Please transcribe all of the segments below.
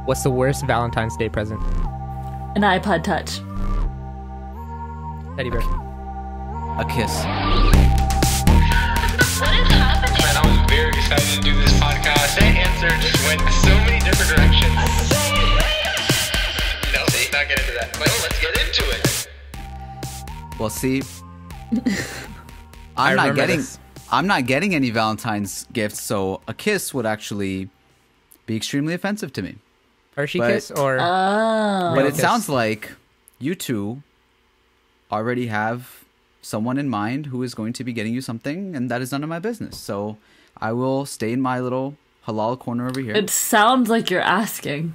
What's the worst Valentine's Day present? An iPod Touch. Teddy bear. A kiss. What is happening? Man, I was very excited to do this podcast. That answer just went so many different directions. No, let's not get into that. But let's get into it. Well, see, I I'm not remember getting this. I'm not getting any Valentine's gifts, so a kiss would actually be extremely offensive to me. Hershey But- kiss or Oh. But Real it kiss. sounds like you two already have someone in mind who is going to be getting you something, and that is none of my business. So I will stay in my little halal corner over here. It sounds like you're asking.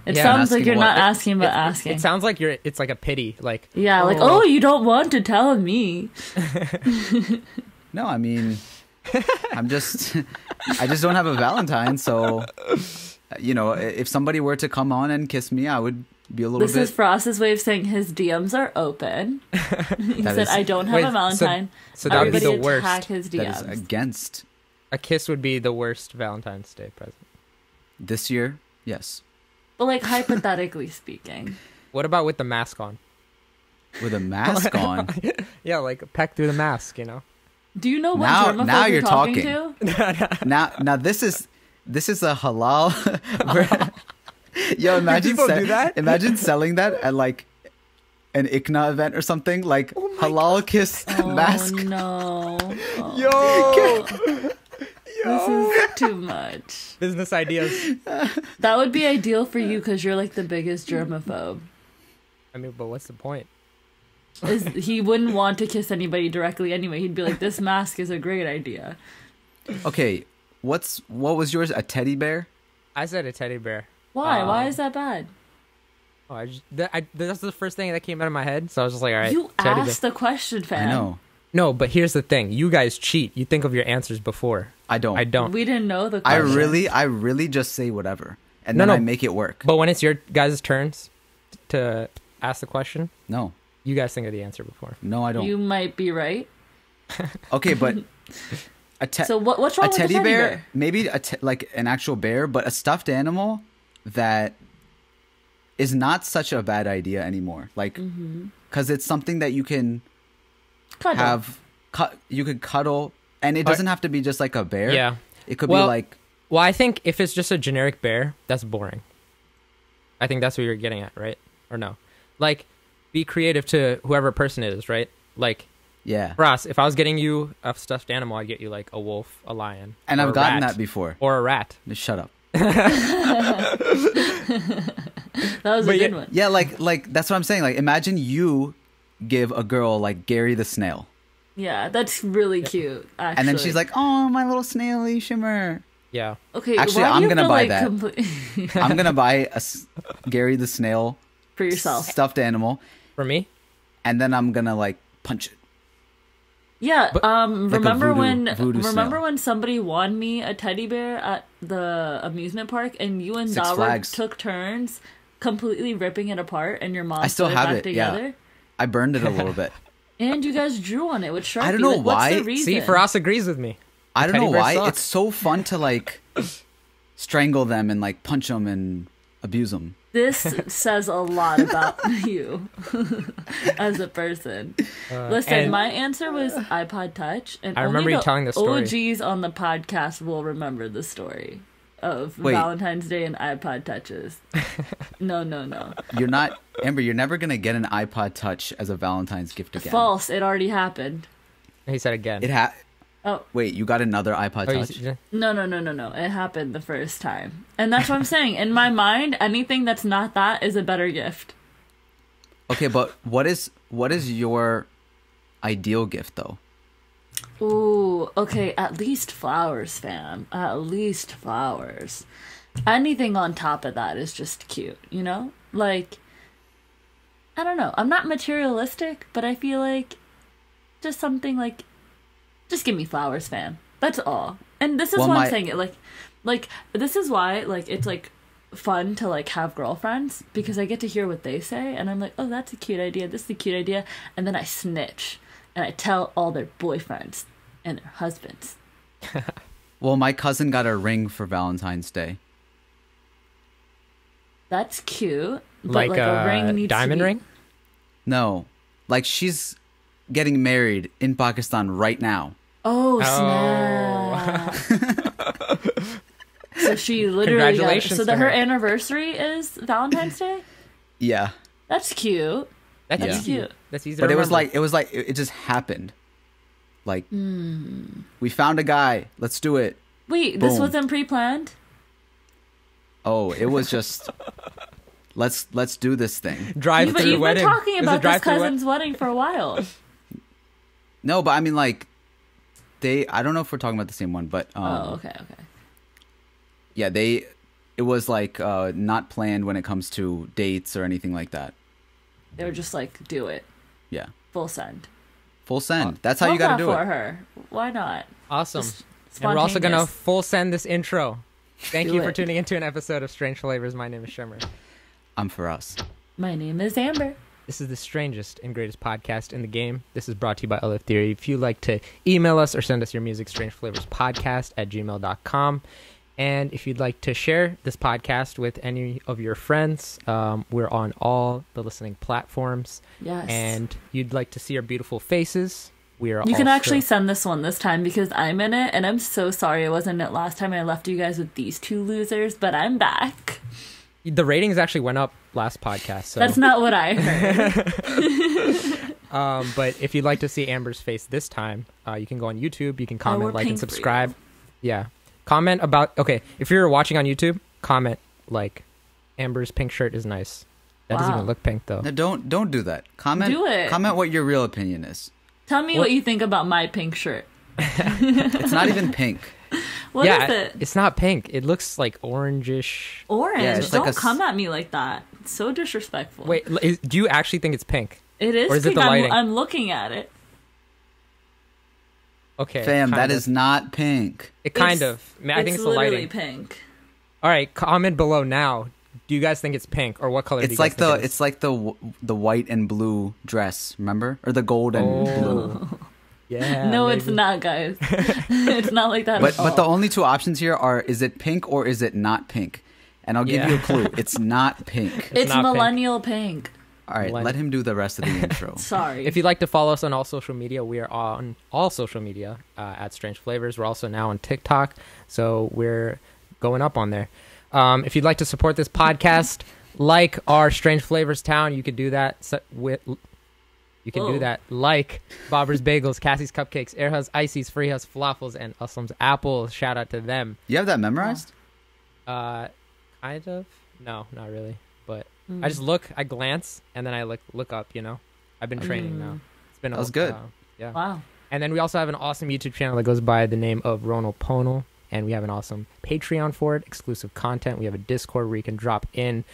It Yeah, sounds like asking you're what? not asking, but asking. It sounds like it's like a pity. Like yeah, like, oh, you don't want to tell me. No, I mean, I just don't have a Valentine, so, you know, if somebody were to come on and kiss me, I would be a little This bit... is Frost's way of saying his DMs are open. He That said, is- I don't have Wait, a Valentine. so that would be Everybody the worst. attack his that is DMs. against a kiss would be the worst Valentine's Day present. this year, yes. But like, hypothetically speaking. What about with the mask on? With a mask on. Yeah, like peck through the mask, you know. Do you know what Now germaphobe you're you're talking talking. to? Now this is a halal. Yo, imagine people do that? Imagine selling that at like an ICNA event or something, like halal kiss mask. Oh, no. Oh, Yo, this is too much. business ideas. That would be ideal for you because you're like the biggest germaphobe. I mean, but what's the point? He wouldn't want to kiss anybody directly anyway. He'd be like, this mask is a great idea. Okay, what was yours? A teddy bear? I said a teddy bear. Why? Why is that bad? Oh, that's the first thing that came out of my head. So I was just like, all right, You teddy asked the question, I fam. know. No, but here's the thing. You guys cheat. You think of your answers before. I don't. I don't. We didn't know the I question. really just say whatever, and No, then no. I make it work. But when it's your guys' turns to ask the question, No, you guys think of the answer before. no, I don't. You might be right. Okay, but So what's wrong a with teddy the teddy bear, bear? maybe like an actual bear, but a stuffed animal that is not such a bad idea anymore. Like, because it's something that you can Cuddle. you could cuddle, and it doesn't have to be just like a bear. Yeah. It could Well- be like, Well, I think if it's just a generic bear, that's boring. I think that's what you're getting at, right? Or no? Like, be creative to whoever person is, right? Like, yeah. Ross, if I was getting you a stuffed animal, I'd get you like a wolf, a lion, And or I've a gotten rat, that before. or a rat. Just shut up. That was a But good yeah- one. Yeah, like that's what I'm saying. Like, imagine you give a girl like Gary the snail, Yeah, that's really cute, actually. and then she's like, "Oh, my little snaily shimmer." Yeah. okay, Actually, why do I'm you gonna feel buy like that. I'm gonna buy Gary the snail for yourself. stuffed animal, For me? and then I'm gonna like punch it. Yeah, But- remember voodoo snail. when somebody won me a teddy bear at the amusement park, and you and Six Dawa Flags. took turns completely ripping it apart, and your mom I still put it have back it, together, yeah. I burned it a little bit. and you guys drew on it with Sharpie. I don't know Like, what's why. the reason? See, Faraz agrees with me. I don't Teddy know bear why. sucks. It's so fun to like strangle them and like punch them and abuse them. This says a lot about you as a person. Listen, and- my answer was iPod Touch, and I only remember you the telling the story. OGs on the podcast will remember the story of Wait. Valentine's Day and iPod Touches. No. You're not, Amber. You're never gonna get an iPod Touch as a Valentine's gift again. False. It already happened. He said again. Oh, Wait, you got another iPod Oh, Touch? no. It happened the first time. And that's what I'm saying. In my mind, anything that's not that is a better gift. Okay, but what is your ideal gift though? Ooh, okay, at least flowers, fam. At least flowers. Anything on top of that is just cute, you know? Like, I don't know. I'm not materialistic, but I feel like just something like, just give me flowers, fam. That's all. And this is Well, why my- I'm saying it. Like, this is why, like, it's like fun to like have girlfriends because I get to hear what they say, and I'm like, oh, that's a cute idea. This is a cute idea, and then I snitch and I tell all their boyfriends and their husbands. Well, my cousin got a ring for Valentine's Day. That's cute. But like a ring needs diamond to be... ring? No, like she's getting married in Pakistan right now. Oh, Oh. snap. So she literally got... Congratulations So to her her. anniversary is Valentine's Day? Yeah, That's cute. That's That's easy. cute. That's easy. but to it was remember. like it just happened. Like we found a guy. Let's do it. Wait, this Boom. wasn't pre-planned? Oh, it was just let's do this thing. drive You've through been wedding. talking It was a about this drive-through cousin's wedding for a while. No, but I mean like I don't know if we're talking about the same one, but Oh, okay. yeah, it was like not planned when it comes to dates or anything like that. They were just like, do it. Yeah. Full send. Full send. That's how you Love got that to do for it. her. Why not? Awesome. Just And we're also going to spontaneous. full send this intro. Thank Do you for it. tuning into an episode of Strange Flavors. My name is Shimmer. I'm for us. My name is Amber. This is the strangest and greatest podcast in the game. This is brought to you by Alif Theory. If you'd like to email us or send us your music, strangeflavorspodcast@gmail.com. And if you'd like to share this podcast with any of your friends, we're on all the listening platforms. Yes. And you'd like to see our beautiful faces, we are You can also- actually send this one this time because I'm in it, and I'm so sorry I wasn't in it last time. I left you guys with these two losers, but I'm back. The ratings actually went up last podcast. So. That's not what I heard. But if you'd like to see Amber's face this time, you can go on YouTube. You can wore comment, like, and pink for you. subscribe. Yeah. Comment about... Okay, if you're watching on YouTube, comment, like, Amber's pink shirt is nice. That doesn't Wow. even look pink, though. No, don't do that. Comment. Do it. Comment what your real opinion is. Tell me what you think about my pink shirt. It's not even pink. What is yeah, it? it's not pink. It looks like orangish. Orange. Yeah, it's Don't like a come at me like that. It's so disrespectful. Wait, do you actually think it's pink? It is or is it pink. the lighting? I'm looking at it. Okay. Fam, kind that of. is not pink. It kind It's- of. I think it's the literally lighting. pink. All right, comment below now. Do you guys think it's pink, or what color do you It's guys like think it is? it's like the white and blue dress, remember? Or the gold and blue. Yeah. No, maybe. it's not, guys. It's not like that But at all. but the only two options here are: is it pink or is it not pink? And I'll give Yeah. you a clue. It's not pink. It's not pink. millennial pink. All right, Millennial. let him do the rest of the intro. Sorry. If you'd like to follow us on all social media, we are on all social media at Strange Flavors. We're also now on TikTok, so we're going up on there. If you'd like to support this podcast, like our Strange Flavors town, you could do that you can do Whoa. that. Like Bobber's Bagels, Cassie's Cupcakes, Airhouse Ices, Freehouse Falafels, and Uslam's Apples. Shout out to them. You have that memorized? Kind of. No, not really. But Mm. I just look, I glance, and then I look up. You know, I've been training now. It's been That was good. Yeah. Wow. And then we also have an awesome YouTube channel that goes by the name of Ronald Ponal, and we have an awesome Patreon for it, exclusive content. We have a Discord where you can drop in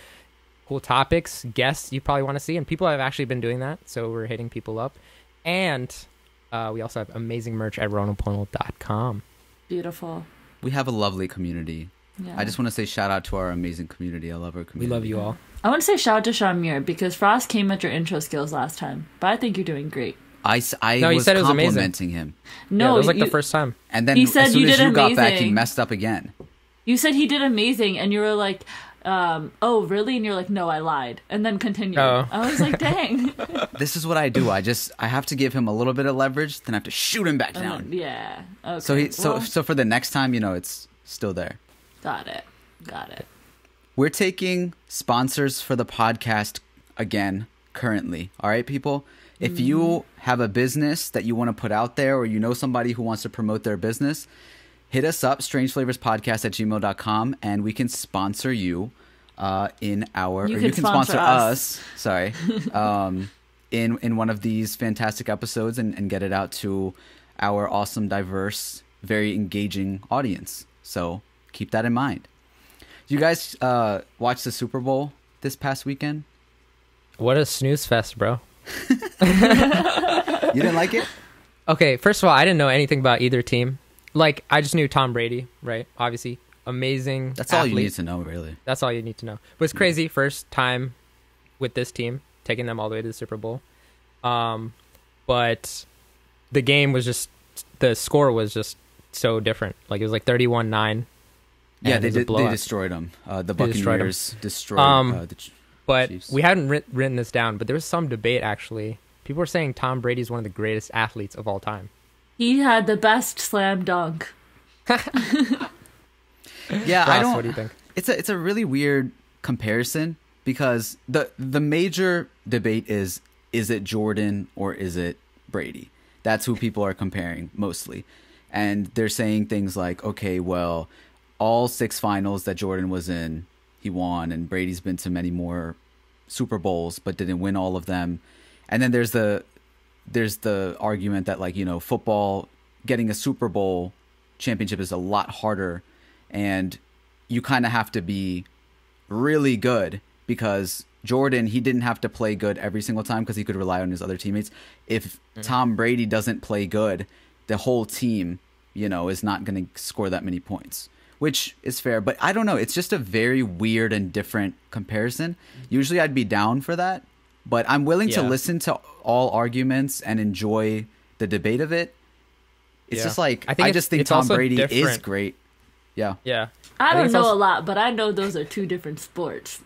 cool topics, guests you probably want to see, and people have actually been doing that, so we're hitting people up. And we also have amazing merch at ronaldponal.com. Beautiful. We have a lovely community. Yeah. I just want to say shout out to our amazing community. I love our We community. love you all. I want to say shout out to Shamir because Frost came at your intro skills last time, but I think you're doing great. I No, he was said it was amazing. complimenting him. Yeah, No, that was like you, the first time. And then He said as soon you as did you got back, he amazing. messed up again. you said he did amazing, and you were like, "Oh, really?" And you're like, "No, I lied," and then continued. Oh. I was like, "Dang." This is what I do. I have to give him a little bit of leverage, then I have to shoot him back down. Yeah. Okay. So well, so for the next time, it's still there. got it. We're taking sponsors for the podcast again currently. All right, people? If you have a business that you want to put out there or you know somebody who wants to promote their business, hit us up, strangeflavorspodcast@gmail.com, and we can sponsor you in our... You or can you can sponsor sponsor us. us. Sorry. In one of these fantastic episodes and get it out to our awesome, diverse, very engaging audience. So keep that in mind. You guys watch the Super Bowl this past weekend? What a snooze fest, bro. You didn't like it? Okay, first of all, I didn't know anything about either team. Like, I just knew Tom Brady, right? Obviously, amazing That's all you athlete. need to know, really. That's all you need to know. But it's crazy, first time with this team, taking them all the way to the Super Bowl. But the game was just, the score was just so different. Like, it was like 31-9. Yeah, and they it was a did. They blowout. destroyed them. The They destroyed 'em. Buccaneers destroyed the But Chiefs. we hadn't written this down, but there was some debate actually. People were saying Tom Brady is one of the greatest athletes of all time. He had the best slam dunk. Yeah, I Ross, don't. what do you think? It's a really weird comparison because the major debate is it Jordan or is it Brady? That's who people are comparing mostly. And they're saying things like, okay, well, all 6 finals that Jordan was in, he won, and Brady's been to many more Super Bowls but didn't win all of them. And then there's the argument that, like, you know, football, getting a Super Bowl championship is a lot harder, and you kind of have to be really good because Jordan, he didn't have to play good every single time because he could rely on his other teammates. If Tom Brady doesn't play good, the whole team, you know, is not going to score that many points, which is fair. But I don't know. It's just a very weird and different comparison. Usually I'd be down for that, but I'm willing to listen to all arguments and enjoy the debate of it. It's just like, I just think Tom Brady is great. Yeah. Yeah. I don't it's know also- a lot, but I know those are two different sports.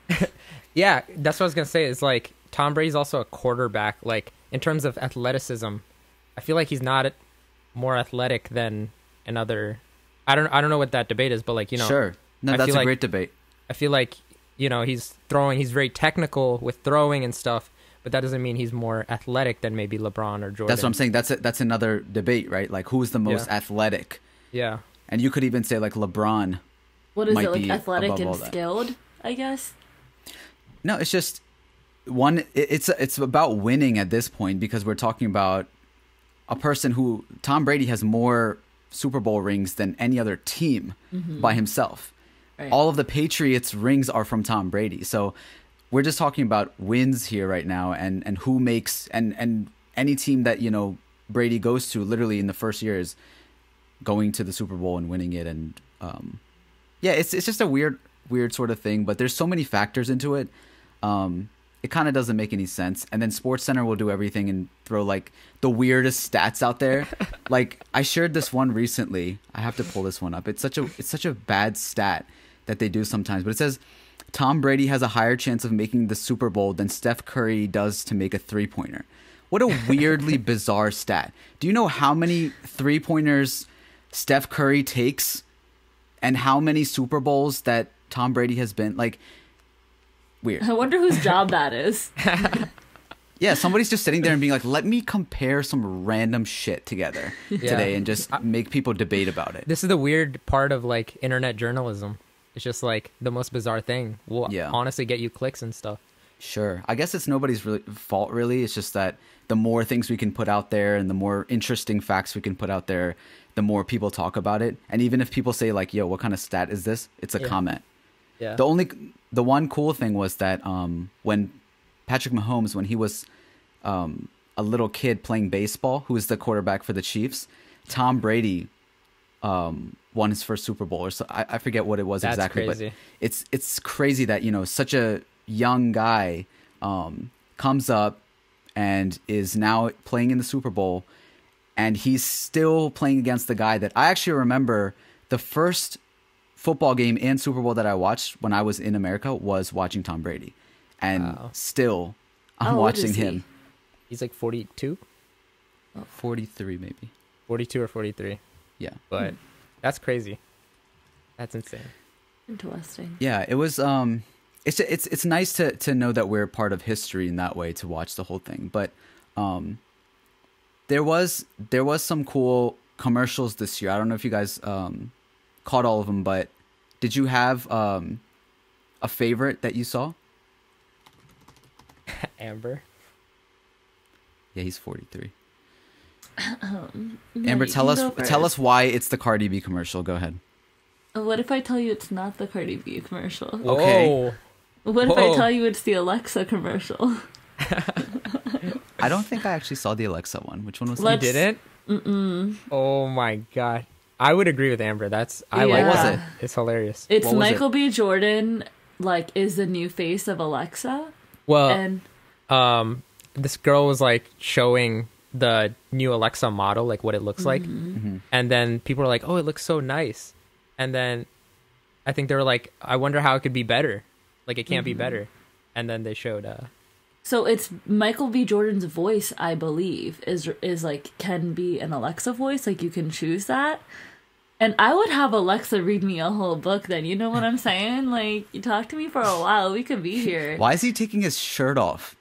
Yeah, that's what I was gonna say. Is like Tom Brady's also a quarterback. Like in terms of athleticism, I feel like he's not more athletic than another. I don't know what that debate is, but like, you know, Sure. No, I that's feel a like- great debate. I feel like, you know, he's very technical with throwing and stuff, but that doesn't mean he's more athletic than maybe LeBron or Jordan. That's what I'm saying. That's another debate, right? Like, who's the most athletic? Yeah. And you could even say like LeBron. What is Might it, like be athletic above all and that. skilled, I guess? No, it's just one. It's about winning at this point because we're talking about a person who Tom Brady has more Super Bowl rings than any other team by himself. Right. All of the Patriots rings are from Tom Brady. So we're just talking about wins here right now, and who makes and any team that, you know, Brady goes to literally in the first year is going to the Super Bowl and winning it. And yeah, it's just a weird sort of thing, but there's so many factors into it. It kind of doesn't make any sense. And then SportsCenter will do everything and throw like the weirdest stats out there. Like, I shared this one recently. I have to pull this one up. It's such a bad stat that they do sometimes, but it says Tom Brady has a higher chance of making the Super Bowl than Steph Curry does to make a 3-pointer. What a weirdly bizarre stat. Do you know how many 3-pointers Steph Curry takes and how many Super Bowls that Tom Brady has been? Like, weird. I wonder whose job that is. Yeah, somebody's just sitting there and being like, let me compare some random shit together today and just make people debate about it. This is the weird part of like internet journalism. It's just like the most bizarre thing will honestly get you clicks and stuff. Sure. I guess it's nobody's fault, really. It's just that the more things we can put out there and the more interesting facts we can put out there, the more people talk about it. And even if people say like, yo, what kind of stat is this? It's a comment. Yeah. The one cool thing was that when Patrick Mahomes, when he was a little kid playing baseball, who was the quarterback for the Chiefs, Tom Brady won his first Super Bowl. Or so, I forget what it was exactly. Crazy. But it's crazy that, you know, such a young guy comes up and is now playing in the Super Bowl, and he's still playing against the guy that I actually remember the first football game and Super Bowl that I watched when I was in America was watching Tom Brady. And still I'm How old watching is he? him. He's like 42, 43 maybe. 42 or 43. Yeah. But that's crazy. That's insane. Interesting. Yeah, it was it's nice to know that we're part of history in that way, to watch the whole thing. But there was some cool commercials this year. I don't know if you guys caught all of them, but did you have a favorite that you saw? Amber. Yeah, he's 43. No, Amber, you tell can us go first. tell us why it's the Cardi B commercial. Go ahead. What if I tell you it's not the Cardi B commercial? Okay. Whoa. What if I Whoa. tell you it's the Alexa commercial? I don't think I actually saw the Alexa one. Which one was You Let's- that? didn't? Mm-mm. Oh my god. I would agree with Amber. I Yeah. like What was that. it? It's hilarious. It's What was Michael B. Jordan, like, is the new face of Alexa. Well, And this girl was like showing the new Alexa model, like what it looks like. Mm-hmm. And then people were like, oh, it looks so nice. And then I think they were like, I wonder how it could be better. Like, it can't be better. And then they showed So it's Michael B. Jordan's voice, I believe, is like can be an Alexa voice. Like you can choose that. And I would have Alexa read me a whole book then. You know what I'm saying? Like, you talk to me for a while, we could be here. Why is he taking his shirt off?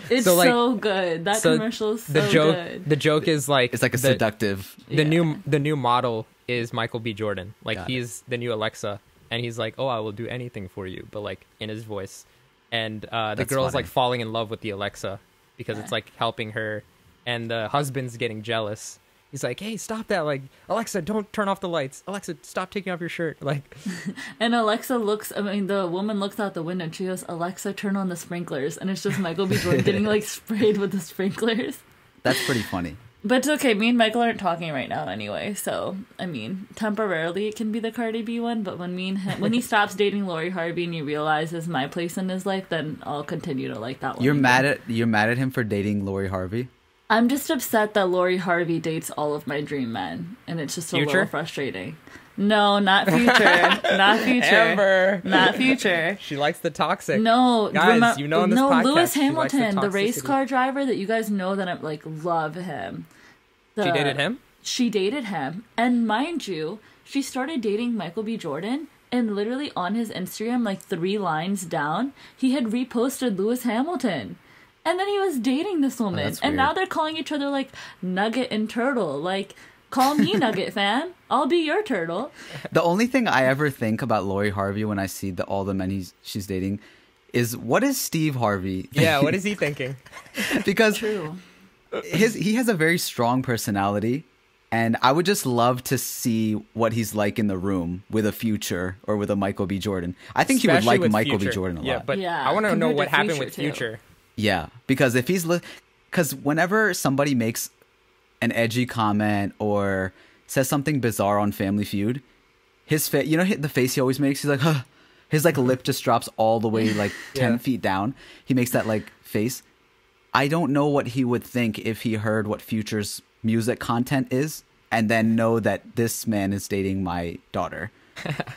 It's So, like, so good. That commercial is so good. The joke is like It's like a seductive. The new model is Michael B. Jordan. Like, he's the new Alexa, and he's like, "Oh, I will do anything for you," but like in his voice. And the girl's like falling in love with the Alexa because it's like helping her, and the husband's getting jealous. He's like, "Hey, stop that! Like, Alexa, don't turn off the lights. Alexa, stop taking off your shirt." Like, and Alexa the woman looks out the window and she goes, "Alexa, turn on the sprinklers." And it's just Michael B. Jordan getting like sprayed with the sprinklers. That's pretty funny. But it's okay. Me and Michael aren't talking right now anyway. So, I mean, temporarily it can be the Cardi B one. But when he stops dating Lori Harvey and he realizes my place in his life, then I'll continue to like that one. You're mad at him for dating Lori Harvey? I'm just upset that Lori Harvey dates all of my dream men, and it's just a little frustrating. No, not future. Not future. Amber. Not future. she likes the toxic. No, guys, you know in this podcast, Lewis she likes Hamilton, the toxicity. race car driver that you guys know that I like love him. She dated him? She dated him. And mind you, she started dating Michael B. Jordan, and literally on his Instagram, like 3 lines down, he had reposted Lewis Hamilton. And then he was dating this woman. And now they're calling each other like Nugget and Turtle. Like, call me Nugget, fam. I'll be your turtle. The only thing I ever think about Lori Harvey when I see all the men she's dating is, what is Steve Harvey? Yeah, what is he thinking? Because True. he has a very strong personality, and I would just love to see what he's like in the room with a Future or with a Michael B. Jordan. I think he would like Michael B. Jordan a lot. Yeah, but I want to know what happened with too. Future. Yeah, because if because whenever somebody makes an edgy comment or says something bizarre on Family Feud, his face, the face he always makes, he's like, huh. His like lip just drops all the way like 10 feet down. He makes that like face. I don't know what he would think if he heard what Future's music content is and then know that this man is dating my daughter.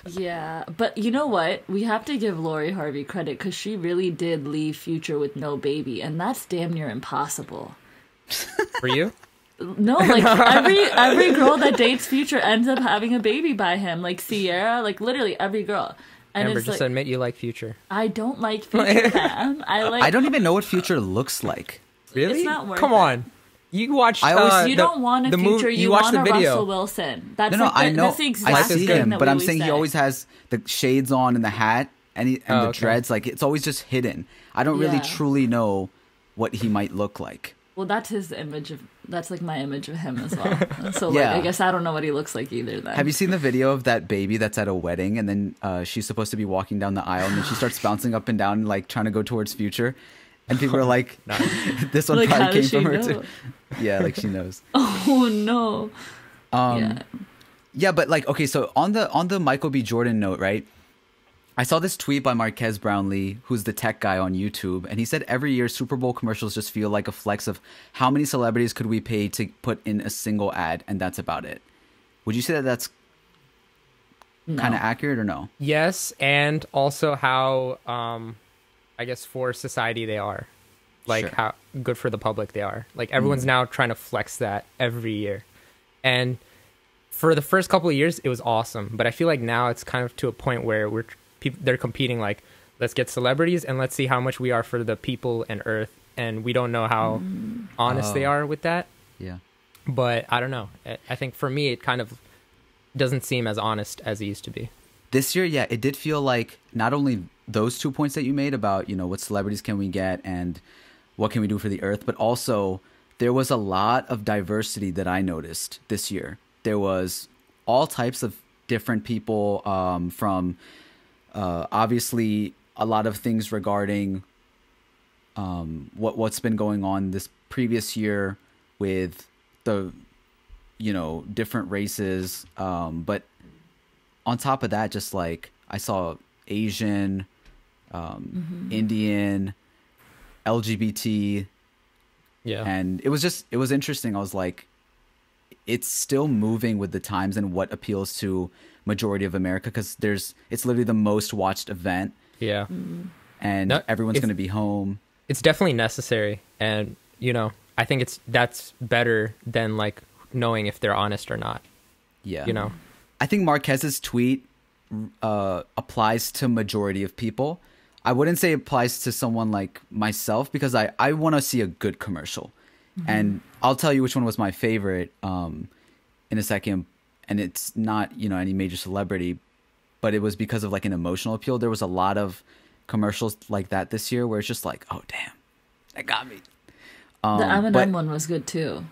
Yeah, but you know what? We have to give Lori Harvey credit because she really did leave Future with no baby, and that's damn near impossible. For you? No, like every girl that dates Future ends up having a baby by him. Like Sierra, like literally every girl. And Amber, it's just like, admit you like Future. I don't like Future, fam. I don't even know what Future looks like. Really? It's not worth Come it. on. You watched. You don't want a Future. You watched want the a video. Russell Wilson. That's No, I know. That's the exact I see thing him, that but we I'm always saying he say. always has the shades on and the hat and the okay. dreads. Like, it's always just hidden. I don't really Yeah. truly know what he might look like. Well, that's his image of. That's like my image of him as well. So Yeah. like, I guess I don't know what he looks like either. Then Have you seen the video of that baby that's at a wedding, and then she's supposed to be walking down the aisle, and then she starts bouncing up and down, like trying to go towards Future, and people are like, "This one Like, how probably came does she from her know? too." Yeah, like she knows. Oh no. Yeah. Yeah, but like, okay, so on the Michael B. Jordan note, right? I saw this tweet by Marquez Brownlee, who's the tech guy on YouTube, and he said every year Superbowl commercials just feel like a flex of how many celebrities could we pay to put in a single ad, and that's about it. Would you say that that's kind of accurate or no? Yes, and also how, I guess, for society they are. Like, Sure. how good for the public they are. Like, everyone's now trying to flex that every year. And for the first couple of years, it was awesome. But I feel like now it's kind of to a point where they're competing, like, let's get celebrities and let's see how much we are for the people and Earth. And we don't know how honest they are with that. Yeah. But I don't know. I think for me, it kind of doesn't seem as honest as it used to be. This year, yeah, it did feel like not only those 2 points that you made about, what celebrities can we get and what can we do for the Earth, but also there was a lot of diversity that I noticed this year. There was all types of different people, from obviously a lot of things regarding what's been going on this previous year with the different races, but on top of that, just like I saw Asian, Indian, LGBT, and it was interesting. I was like, it's still moving with the times and what appeals to majority of America, because it's literally the most watched event, Yeah. and No, everyone's it's- going to be home. It's definitely necessary, and I think that's better than like knowing if they're honest or not. Yeah. I think Marquez's tweet applies to majority of people. I wouldn't say it applies to someone like myself, because I want to see a good commercial. And I'll tell you which one was my favorite in a second. And it's not, any major celebrity, but it was because of like an emotional appeal. There was a lot of commercials like that this year where it's just like, oh, damn, that got me. The M&M but- one was good too.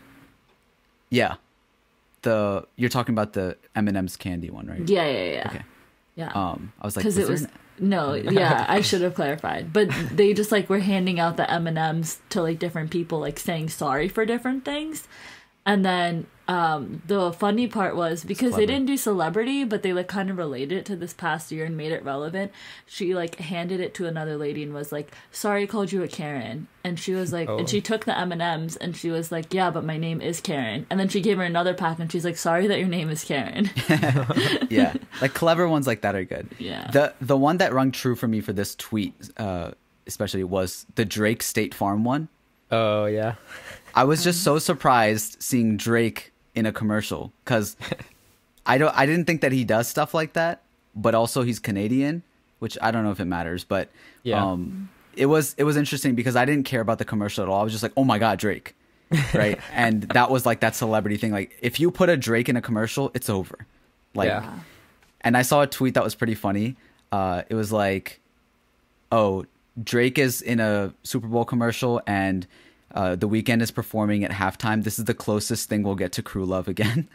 Yeah. You're talking about the M&M's candy one, right? Yeah. Okay. Yeah. I was like, Because it was no, yeah, I should have clarified. But they just like were handing out the M&Ms to like different people, like saying sorry for different things. And then the funny part was, because they clever. didn't do celebrity, but they like kind of related it to this past year and made it relevant. She like handed it to another lady and was like, "Sorry, I called you a Karen." And she was like, and she took the M&Ms and she was like, "Yeah, but my name is Karen." And then she gave her another pack and she's like, "Sorry that your name is Karen." Yeah, like clever ones like that are good. Yeah. The one that rung true for me for this tweet, especially, was the Drake State Farm one. Oh yeah. I was just so surprised seeing Drake in a commercial, because I didn't think that he does stuff like that, but also he's Canadian, which I don't know if it matters, but Yeah. it was interesting because I didn't care about the commercial at all. I was just like, oh my god, Drake, right? And that was like that celebrity thing. Like, if you put a Drake in a commercial, it's over. Like, Yeah. and I saw a tweet that was pretty funny. It was like, oh, Drake is in a Super Bowl commercial and The Weeknd is performing at halftime. This is the closest thing we'll get to Crew Love again,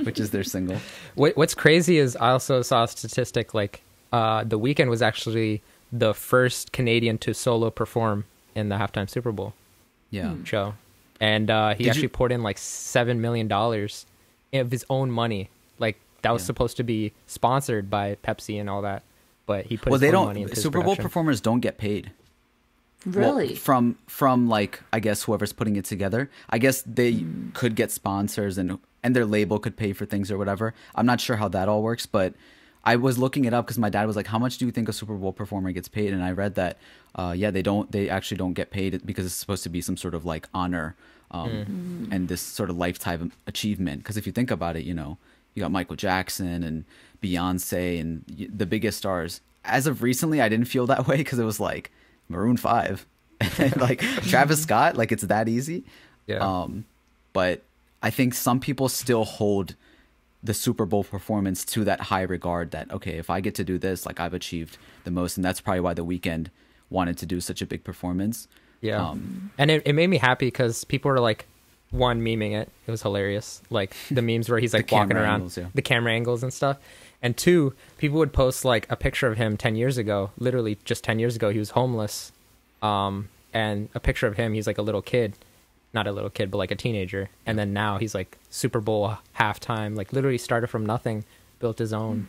which is their single. What's crazy is I also saw a statistic like The Weeknd was actually the first Canadian to solo perform in the halftime Super Bowl Yeah. show, and he Did actually you- poured in like $7 million of his own money. Like that was Yeah. supposed to be sponsored by Pepsi and all that, but he put Well, his they own money into don't. his Super Bowl production. performers don't get paid. Really? Well, from like, I guess whoever's putting it together. I guess they could get sponsors and their label could pay for things or whatever. I'm not sure how that all works, but I was looking it up because my dad was like, "How much do you think a Super Bowl performer gets paid?" And I read that, they actually don't get paid because it's supposed to be some sort of like honor, and this sort of lifetime achievement. Because if you think about it, you got Michael Jackson and Beyonce and the biggest stars. As of recently, I didn't feel that way because it was like Maroon 5 and like Travis Scott, like it's that easy. Yeah. But I think some people still hold the Super Bowl performance to that high regard that, okay, if I get to do this, like I've achieved the most. And that's probably why The Weeknd wanted to do such a big performance. Yeah. And it made me happy because people were like, one, memeing it. It was hilarious. Like the memes where he's like The walking camera around, angles, yeah. the camera angles and stuff. And two, people would post like a picture of him 10 years ago, literally just 10 years ago, he was homeless. And a picture of him, he's like a little kid, not a little kid, but like a teenager. And then now he's like Super Bowl halftime, like literally started from nothing, built his own.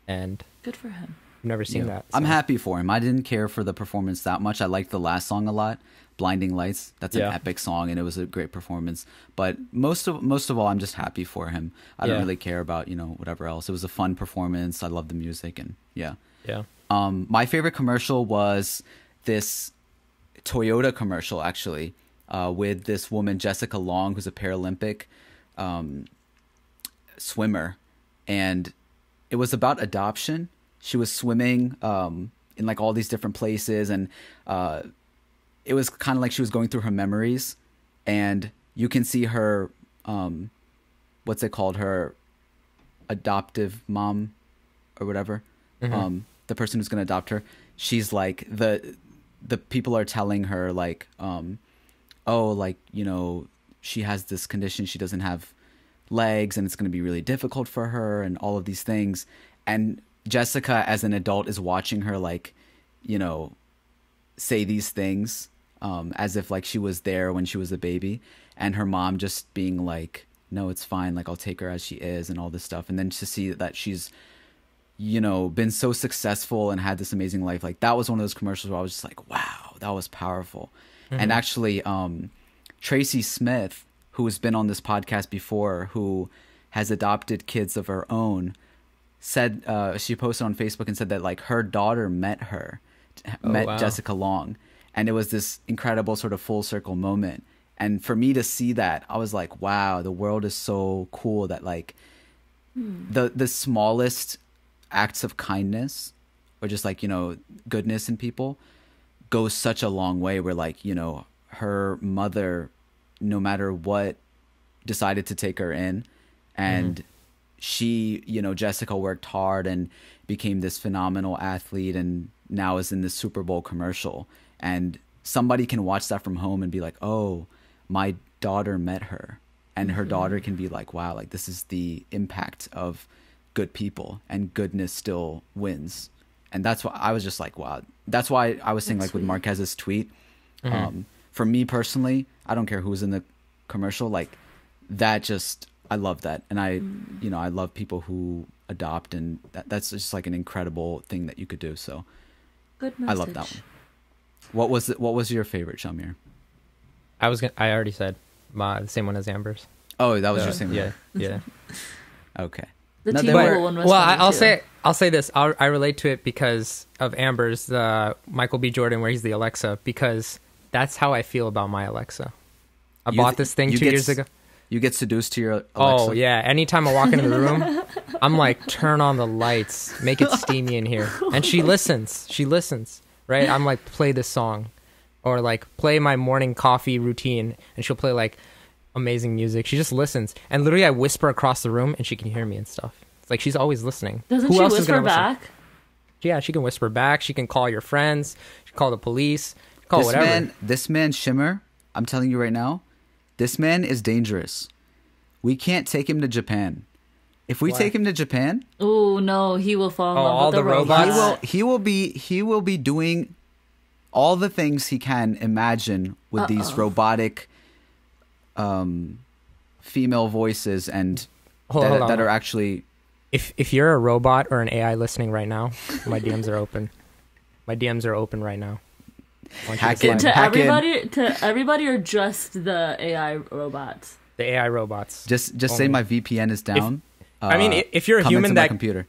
And Good for him. I've never seen that. I'm so. happy for him. I didn't care for the performance that much. I liked the last song a lot, Blinding Lights. That's an Yeah. epic song, and it was a great performance. But most of all, I'm just happy for him. I don't Yeah. really care about whatever else. It was a fun performance. I love the music, and yeah. Yeah. My favorite commercial was this Toyota commercial, actually, with this woman, Jessica Long, who's a Paralympic swimmer. And it was about adoption. She was swimming in like all these different places. And it was kind of like she was going through her memories. And you can see her, what's it called? Her adoptive mom or whatever. The person who's going to adopt her. She's like, the people are telling her like, she has this condition. She doesn't have legs and it's going to be really difficult for her and all of these things. And Jessica, as an adult, is watching her like, say these things as if like she was there when she was a baby, and her mom just being like, no, it's fine. Like, I'll take her as she is and all this stuff. And then to see that she's, been so successful and had this amazing life. Like, that was one of those commercials where I was just like, wow, that was powerful. And actually, Tracy Smith, who has been on this podcast before, who has adopted kids of her own, said she posted on Facebook and said that like her daughter met wow. Jessica Long, and it was this incredible sort of full circle moment. And for me to see that, I was like, wow, the world is so cool that like the smallest acts of kindness or just like, you know, goodness in people goes such a long way, where like, you know, her mother, no matter what, decided to take her in, and she, you know, Jessica worked hard and became this phenomenal athlete, and now is in this Super Bowl commercial, and somebody can watch that from home and be like, oh, my daughter met her, and her daughter can be like, wow, like this is the impact of good people, and goodness still wins. And that's why I was just like, wow. That's why I was saying, like, with Marquez's tweet, for me personally, I don't care who's in the commercial, like that just, I love that. And I, you know, I love people who adopt, and that's just like an incredible thing that you could do. So Good message. I love that one. What was your favorite, Shamir? I already said the same one as Amber's. Oh, that was your same one. Yeah. Okay. The No, they T-Mobile were- one was Well, funny, too. I'll say this. I relate to it because of Amber's Michael B. Jordan, where he's the Alexa, because that's how I feel about my Alexa. I bought this thing 2 years ago. You get seduced to your Alexa? Oh yeah. Anytime I walk into the room, I'm like, turn on the lights, make it steamy in here, and she listens. Right? I'm like, play this song, or like play my morning coffee routine, and she'll play like amazing music. She just listens, and literally I whisper across the room, and she can hear me and stuff. It's like she's always listening. Doesn't Who she else is whisper gonna listen? back? Yeah, she can whisper back. She can call your friends. She can call the police. She can call whatever. This man, Shimmer, I'm telling you right now, this man is dangerous. We can't take him to Japan. If we Why? take him to Japan, Oh no, he will fall in love all with the the robots? robot. he will be doing all the things he can imagine with these robotic female voices and Hold on. that are actually. If you're a robot or an AI listening right now, my DMs are open. My DMs are open right now. I want you Hack to in. slide. Hack in. To everybody, or just the AI robots? The AI robots. Just say Only. my VPN is down. I mean, if you're a come human into my that computer.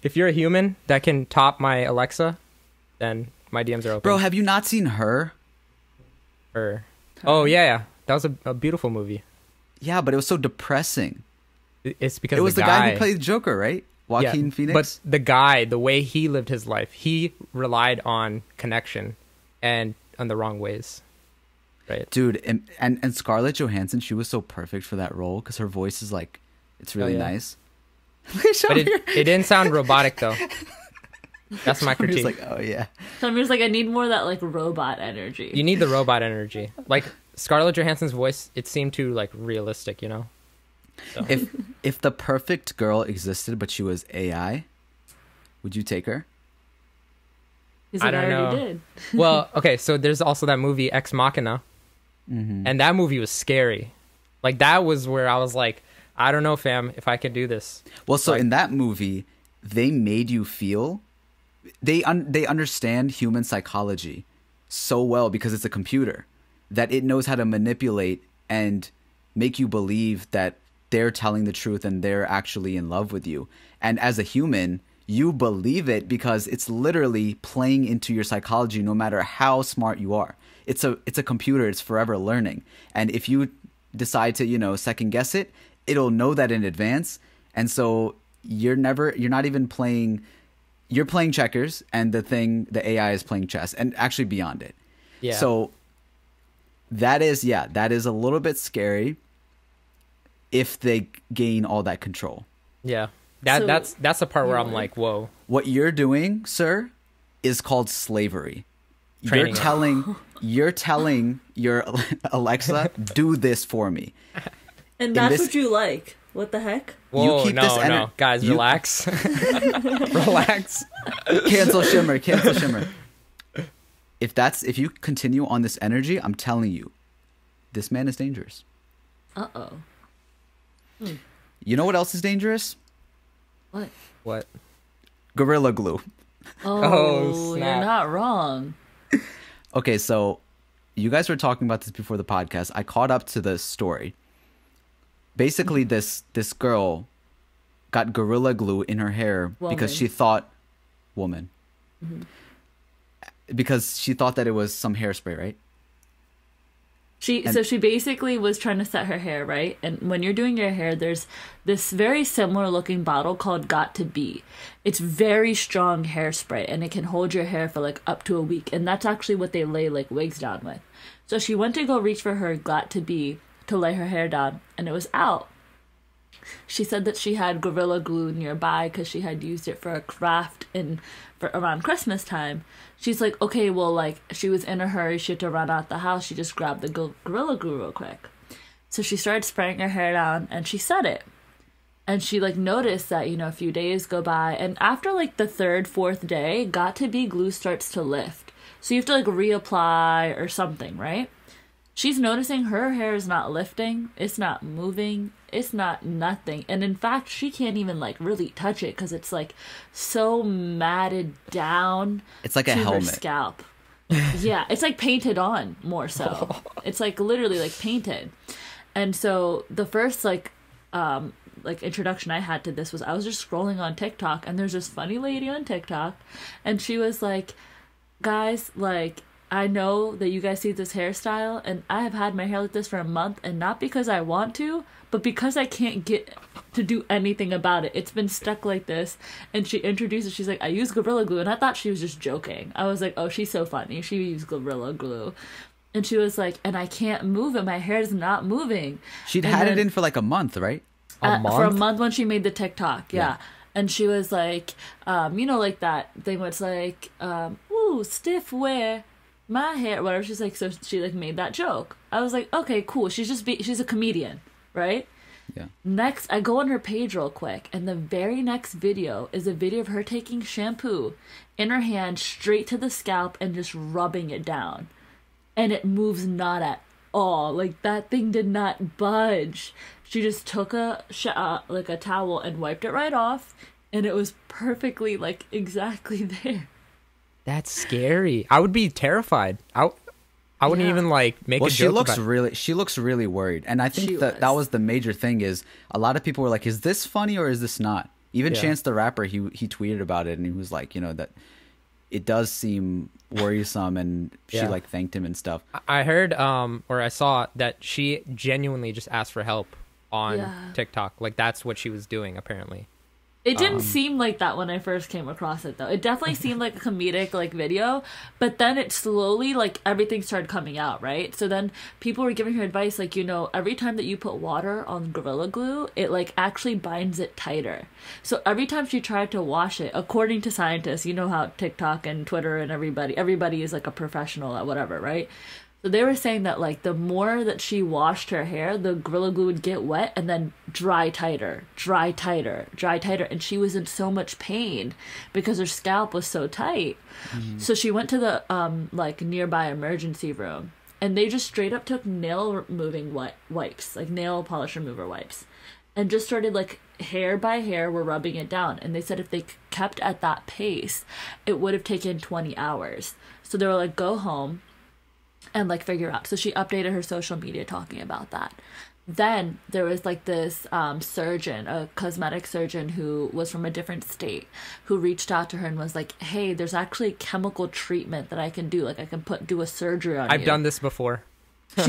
if you're a human that can top my Alexa, then my DMs are open. Bro, have you not seen Her? Oh yeah. That was a beautiful movie. Yeah, but it was so depressing. It's because It was the guy who played Joker, right? Joaquin Phoenix. But the guy, the way he lived his life, he relied on connection and on the wrong ways. Right. Dude, and Scarlett Johansson, she was so perfect for that role because her voice is like, it's really yeah. nice. But it didn't sound robotic though. That's my He was critique. like, oh yeah. Shamir's like, I need more of that like robot energy. You need the robot energy. Like Scarlett Johansson's voice, it seemed too like realistic, you know? So. If the perfect girl existed but she was AI, would you take her? He's like, I I don't already know. did. Well, okay, so there's also that movie Ex Machina, and that movie was scary. Like that was where I was like, I don't know, fam, if I can do this. Well, so Like- in that movie, they made you feel they understand human psychology so well because it's a computer that it knows how to manipulate and make you believe that they're telling the truth and they're actually in love with you. And as a human, you believe it because it's literally playing into your psychology no matter how smart you are. It's a computer, it's forever learning. And if you decide to, second guess it, it'll know that in advance. And so you're not even playing, you're playing checkers and the AI is playing chess and actually beyond it. Yeah. So that is a little bit scary if they gain all that control. Yeah. So- That's the part where I'm like, whoa. What you're doing, sir, is called slavery. Training it. You're telling your Alexa, do this for me. And that's this- what you like. What the heck? Whoa, keep no, this no. Guys, you- relax. Relax. Cancel Shimmer. If you continue on this energy, I'm telling you, this man is dangerous. Uh-oh. You know what else is dangerous? What? What? Gorilla Glue. Oh, snap. you're not wrong. Okay, so you guys were talking about this before the podcast. I caught up to the story. Basically, this girl got Gorilla Glue in her hair because she thought because she thought that it was some hairspray, right? So she basically was trying to set her hair, right? And when you're doing your hair, there's this very similar looking bottle called Got to Be. It's very strong hairspray, and it can hold your hair for like up to a week. And that's actually what they lay like wigs down with. So she went to go reach for her Got to Be to lay her hair down, and it was out. She said that she had Gorilla Glue nearby because she had used it for a craft for around Christmas time. She's like, okay, well, like, she was in a hurry. She had to run out the house. She just grabbed the Gorilla Glue real quick. So she started spraying her hair down, and she set it. And she, like, noticed that, you know, a few days go by. And after, like, the third, fourth day, Got to Be glue starts to lift. So you have to, like, reapply or something, right? She's noticing her hair is not lifting. It's not moving. It's not nothing. And in fact, she can't even like really touch it because it's like so matted down. It's like a to helmet. her scalp. Yeah, it's like painted on more so. It's like literally like painted. And so the first like introduction I had to this was I was just scrolling on TikTok, and there's this funny lady on TikTok, and she was like, guys, like, I know that you guys see this hairstyle, and I have had my hair like this for a month, and not because I want to, but because I can't get to do anything about it. It's been stuck like this. And she introduced it. She's like, I use Gorilla Glue. And I thought she was just joking. I was like, oh, she's so funny. She used Gorilla Glue. And she was like, and I can't move it. My hair is not moving. She'd had it in for like a month, right? A month? For a month when she made the TikTok, yeah. And she was like, you know, like that thing where it's like, ooh, stiff wear. My hair, whatever. She's like, so she like made that joke. I was like, okay, cool. She's a comedian, right? Yeah. Next, I go on her page real quick, and the very next video is a video of her taking shampoo in her hand straight to the scalp and just rubbing it down, and it moves not at all. Like that thing did not budge. She just took a towel and wiped it right off, and it was perfectly like exactly there. That's scary. I would be terrified. I wouldn't even like make a joke she looks really worried, and I think that was the major thing. Is a lot of people were like, is this funny or is this not? Even Chance the Rapper, he tweeted about it, and he was like, you know, that it does seem worrisome, and she like thanked him and stuff. I heard or I saw that she genuinely just asked for help on TikTok. Like that's what she was doing apparently. It didn't seem like that when I first came across it, though. It definitely seemed like a comedic, like, video, but then it slowly, like, everything started coming out, right? So then people were giving her advice, like, you know, every time that you put water on Gorilla Glue, it, like, actually binds it tighter. So every time she tried to wash it, according to scientists, you know how TikTok and Twitter and everybody is, like, a professional at whatever, right? So they were saying that, like, the more that she washed her hair, the Gorilla Glue would get wet and then dry tighter. And she was in so much pain because her scalp was so tight. Mm-hmm. So she went to the, nearby emergency room, and they just straight up took nail removing wipes, like nail polish remover wipes, and just started, like, hair by hair were rubbing it down. And they said if they kept at that pace, it would have taken 20 hours. So they were like, go home and like figure out. So she updated her social media talking about that. Then there was like this surgeon, a cosmetic surgeon who was from a different state, who reached out to her and was like, hey, there's actually a chemical treatment that I can do. Like I can do a surgery on you. I've done this before. I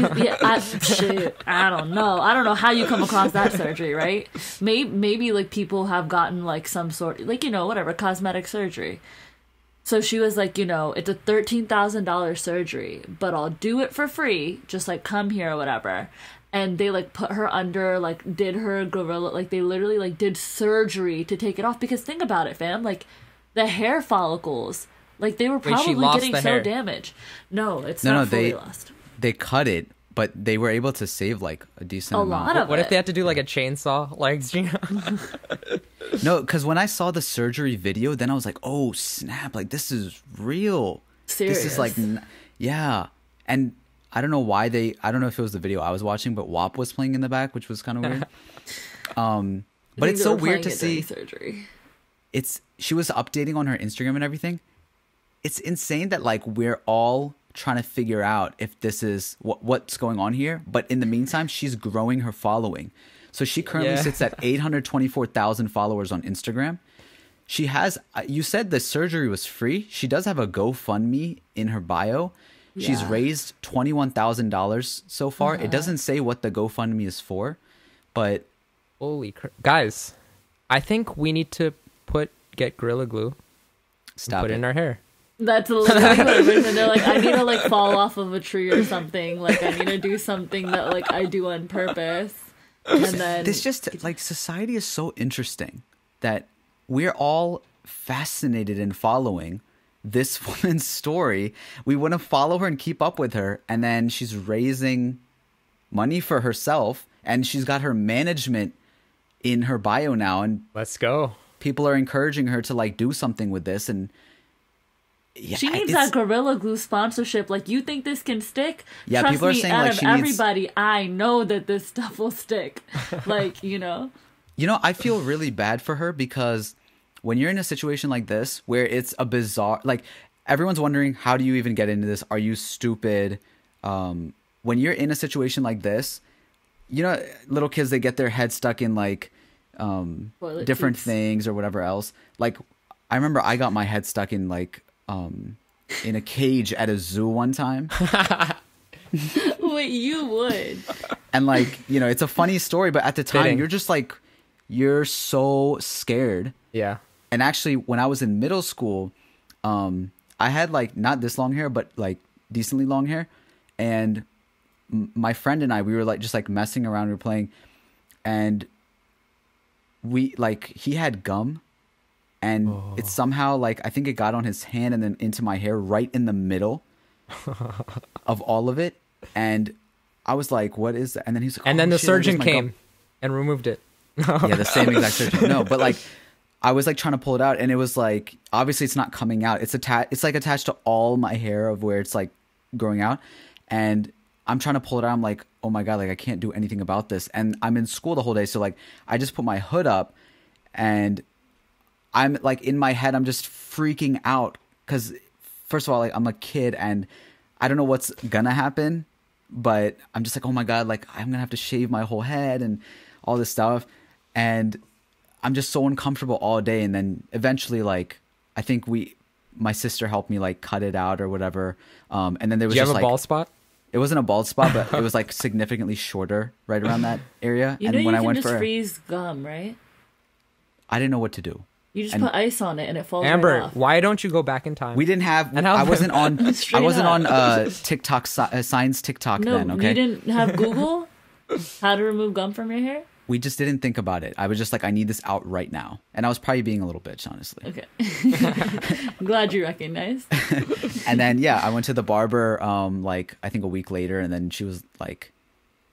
don't know. I don't know how you come across that surgery, right? Maybe like people have gotten like some sort, like, you know, whatever, cosmetic surgery. So she was like, you know, it's a $13,000 surgery, but I'll do it for free. Just like come here or whatever. And they like put her under, like did her gorilla, like they literally like did surgery to take it off. Because think about it, fam, like the hair follicles, like they were probably getting so damaged. No, it's not fully lost. They cut it, but they were able to save like a decent amount. Lot of what if they had to do like a chainsaw, like? No, because when I saw the surgery video, then I was like, oh snap, like this is real. Serious. This is like, yeah. And I don't know why I don't know if it was the video I was watching, but WAP was playing in the back, which was kind of weird. But it's so weird to see surgery. She was updating on her Instagram and everything. It's insane that like we're all trying to figure out if this is what's going on here. But in the meantime, she's growing her following. So she currently sits at 824,000 followers on Instagram. She has, you said the surgery was free. She does have a GoFundMe in her bio. She's Yeah. raised $21,000 so far. It doesn't say what the GoFundMe is for, but Holy guys, I think we need to get Gorilla Glue stop put it. in our hair. That's literally what it is. And they're like, I need to like fall off of a tree or something. Like I need to do something that like I do on purpose. And then This just like society is so interesting that we're all fascinated in following this woman's story. We want to follow her and keep up with her, and then she's raising money for herself, and she's got her management in her bio now, and Let's go. people are encouraging her to like do something with this. And yeah, she needs it's- that Gorilla Glue sponsorship. Like, you think this can stick? Yeah, Trust people are me, saying, out like, of she needs- everybody, I know that this stuff will stick. Like, you know? You know, I feel really bad for her because when you're in a situation like this where it's a bizarre, like everyone's wondering, how do you even get into this? Are you stupid? When you're in a situation like this, you know, little kids, they get their head stuck in like Toilet different seats. things or whatever else. Like I remember I got my head stuck in like in a cage at a zoo one time. Wait, you would. And like, you know, it's a funny story, but at the time Fitting. you're just like, you're so scared. Yeah. And actually, when I was in middle school, I had like not this long hair, but like decently long hair. And my friend and I, we were like just like messing around. We were playing, and we like he had gum, and it somehow like I think it got on his hand and then into my hair right in the middle of all of it. And I was like, "What is that?" And then he's like, And then "Oh, the shit, I guess surgeon my gum-" came and removed it. Yeah, the same exact surgeon. No, but like I was like trying to pull it out, and it was like obviously it's not coming out. It's it's like attached to all my hair of where it's like growing out, and I'm trying to pull it out. I'm like, oh my god, like I can't do anything about this. And I'm in school the whole day, so like I just put my hood up, and I'm like in my head, I'm just freaking out because first of all, like I'm a kid and I don't know what's gonna happen, but I'm just like, oh my god, like I'm gonna have to shave my whole head and all this stuff, and I'm just so uncomfortable all day. And then eventually, like I think my sister helped me like cut it out or whatever. And then there was Do you just have a like bald spot? it wasn't a bald spot, but it was like significantly shorter right around that area. You and know you when I can went just for, freeze gum, right? I didn't know what to do. You just And- put ice on it and it falls right Amber, off. why don't you go back in time? We didn't have. And how- I wasn't on. I Straight wasn't up. on TikTok science TikTok No, then. Okay, you didn't have Google? How to remove gum from your hair? we just didn't think about it. I was just like, I need this out right now, and I was probably being a little bitch, honestly. Okay. I'm glad you recognized. And then yeah, I went to the barber like I think a week later, and then she was like,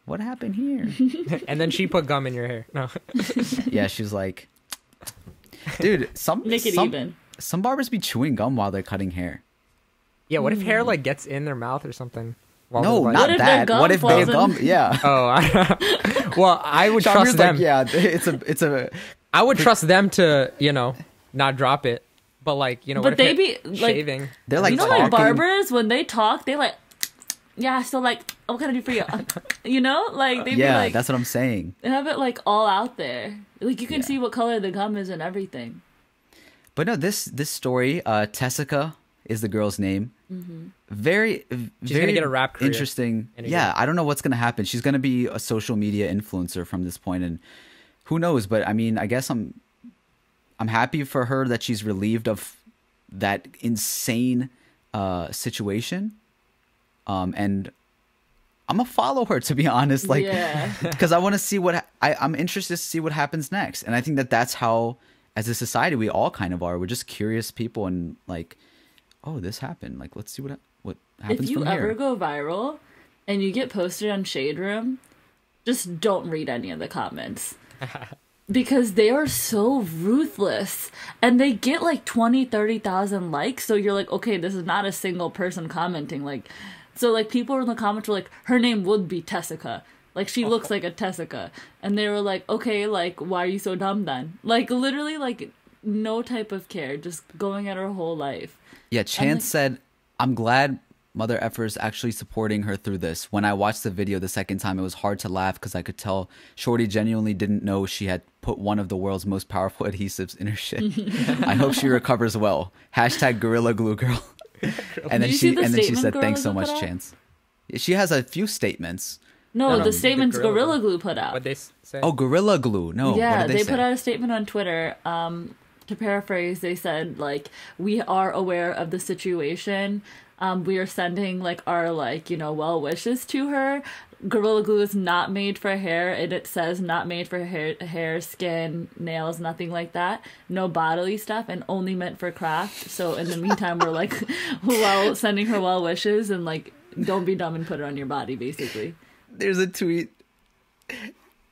"What happened here?" And then she put gum in your hair. No. Yeah, she was like, "Dude, Make it some, even. Some barbers be chewing gum while they're cutting hair." Yeah, what if hair like gets in their mouth or something? While No, they're, like- not What if their that. gum What if their falls in? gum? Yeah. Oh, well, I would Shamir's trust them. like, yeah, it's a. I would trust them to, not drop it. But like, what But if they it- be like, shaving? They're like you know, talking. like barbers, when they talk, they like, yeah, so like, what can I do for you? Like they be Yeah, like, that's what I'm saying. they have it like all out there. Like you can Yeah. see what color the gum is and everything. But no, this story, Tessica is the girl's name. Mm-hmm. Very, She's very gonna get a rap career interesting. in a Yeah, year. I don't know what's gonna happen. She's gonna be a social media influencer from this point, and who knows? But I mean, I guess I'm happy for her that she's relieved of that insane situation. And I'm gonna follow her, to be honest, like Yeah. because I want to see I'm interested to see what happens next. And I think that's how, as a society, we all kind of are. We're just curious people, and like, oh, this happened. Like, let's see what happens If you from ever here. go viral and you get posted on Shade Room, just don't read any of the comments. Because they are so ruthless. And they get like 20, 30,000 likes. So you're like, okay, this is not a single person commenting. Like, so like people in the comments were like, her name would be Tessica. Like she looks like a Tessica. And they were like, okay, like, why are you so dumb then? Like literally like no type of care. Just going at her whole life. Yeah, Chance said, "I'm glad mother effers actually supporting her through this. When I watched the video the second time, it was hard to laugh because I could tell Shorty genuinely didn't know she had put one of the world's most powerful adhesives in her shit. I hope she recovers well. Hashtag Gorilla Glue Girl. And then she said, thanks so much, Chance. She has a few statements. No, the statements Gorilla Glue put out. What'd they say? Oh, Gorilla Glue. No, yeah, what did they say? Put out a statement on Twitter. To paraphrase, they said, like, we are aware of the situation. We are sending, like, our, like, you know, well wishes to her. Gorilla Glue is not made for hair, and it says not made for hair, skin, nails, nothing like that. No bodily stuff, and only meant for craft. So in the meantime, we're, like, sending her well wishes, and, like, don't be dumb and put it on your body, basically. There's a tweet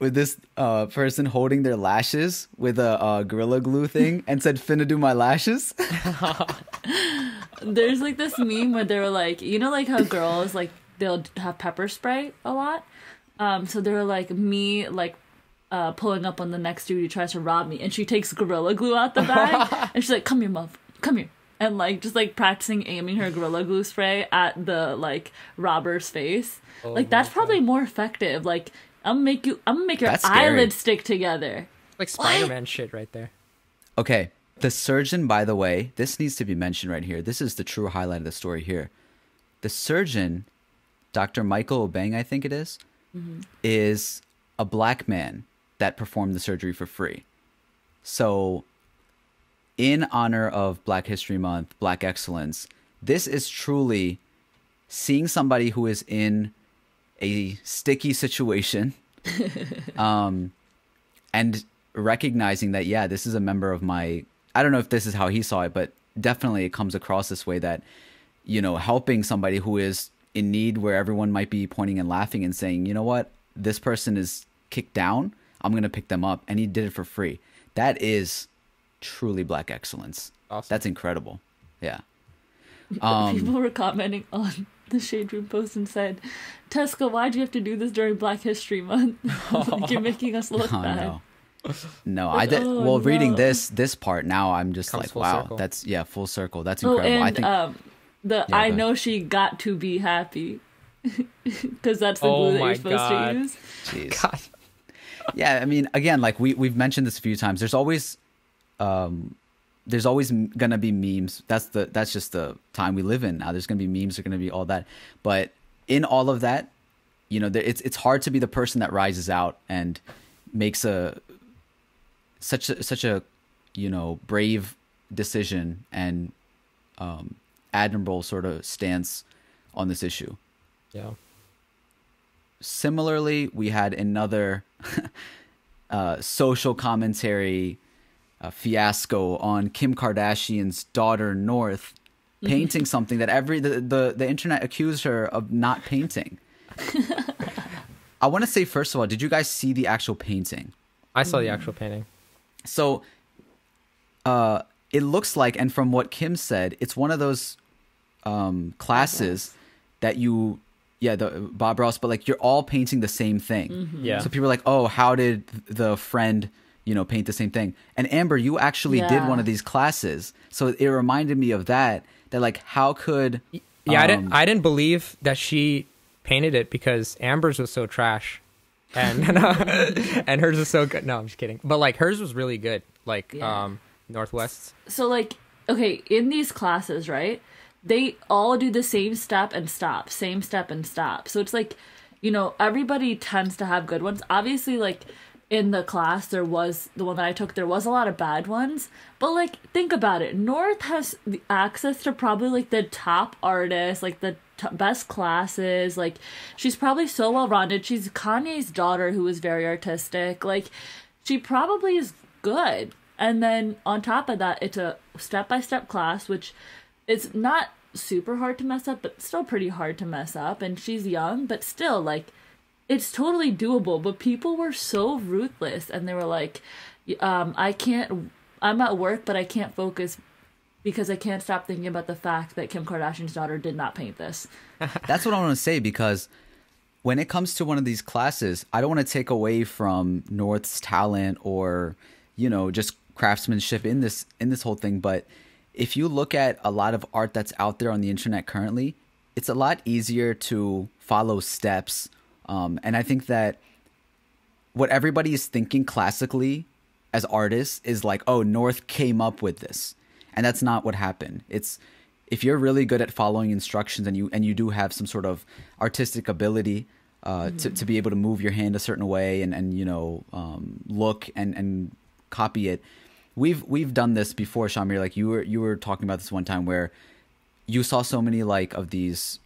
with this person holding their lashes with a Gorilla Glue thing and said, finna do my lashes. There's like this meme where they were like, you know, like how girls, like, they'll have pepper spray a lot. So they were like, me, like, pulling up on the next dude who tries to rob me. And she takes Gorilla Glue out the bag. And she's like, come here, muff, come here. And, like, just, like, practicing aiming her Gorilla Glue spray at the, like, robber's face. Oh, like, that's probably more effective. Like, I'm gonna make your eyelids stick together. Like Spider-Man shit right there. Okay. The surgeon, by the way, this needs to be mentioned right here. This is the true highlight of the story here. The surgeon, Dr. Michael Obeng, I think it is a black man that performed the surgery for free. So, in honor of Black History Month, Black Excellence, this is truly seeing somebody who is in a sticky situation and recognizing that, yeah, this is a member of my, I don't know if this is how he saw it, but definitely it comes across this way that, you know, helping somebody who is in need where everyone might be pointing and laughing and saying, you know what, this person is kicked down, I'm going to pick them up. And he did it for free. That is truly Black excellence. Awesome. That's incredible. Yeah. People were commenting on the Shade Room post and said, Tesca, why'd you have to do this during Black History Month? Like, you're making us look bad. No, like, I did. No. Reading this part now, I'm just Comes like, full wow, circle. that's full circle. That's incredible. And, I think I know she got to be happy because that's the glue that you're supposed to use. Jeez. God. Yeah, I mean, again, like we've mentioned this a few times. There's always gonna be memes. That's just the time we live in now. There's gonna be memes. There's gonna be all that. But in all of that, you know, it's hard to be the person that rises out and makes such a you know, brave decision and admirable sort of stance on this issue. Yeah. Similarly, we had another social commentary fiasco on Kim Kardashian's daughter North painting something that the internet accused her of not painting. I want to say, first of all, did you guys see the actual painting? I saw the actual painting. So it looks like, and from what Kim said, it's one of those classes that the Bob Ross, but like you're all painting the same thing. Yeah. So people are like, oh, how did the friend, you know, paint the same thing? And Amber, you actually did one of these classes. So it reminded me of that like, how could... Yeah, I didn't believe that she painted it because Amber's was so trash. And and hers was so good. No, I'm just kidding. But like hers was really good. Like Northwest's. So like, okay, in these classes, right? They all do the same step and stop, same step and stop. So it's like, you know, everybody tends to have good ones. Obviously, like in the class, there was the one that I took, there was a lot of bad ones. But like, think about it. North has the access to probably like the top artists, like the best classes. Like, she's probably so well-rounded. She's Kanye's daughter, who is very artistic. Like, she probably is good. And then on top of that, it's a step-by-step class, which it's not super hard to mess up, but still pretty hard to mess up. And she's young, but still, like, it's totally doable. But people were so ruthless, and they were like, I'm at work, but I can't focus because I can't stop thinking about the fact that Kim Kardashian's daughter did not paint this. That's what I want to say, because when it comes to one of these classes, I don't want to take away from North's talent or, you know, just craftsmanship in this whole thing. But if you look at a lot of art that's out there on the internet currently, it's a lot easier to follow steps. And I think that what everybody is thinking classically as artists is like, oh, North came up with this. And that's not what happened. It's if you're really good at following instructions and you do have some sort of artistic ability to be able to move your hand a certain way and look and copy it. We've done this before, Shamir. Like you were talking about this one time where you saw so many like of these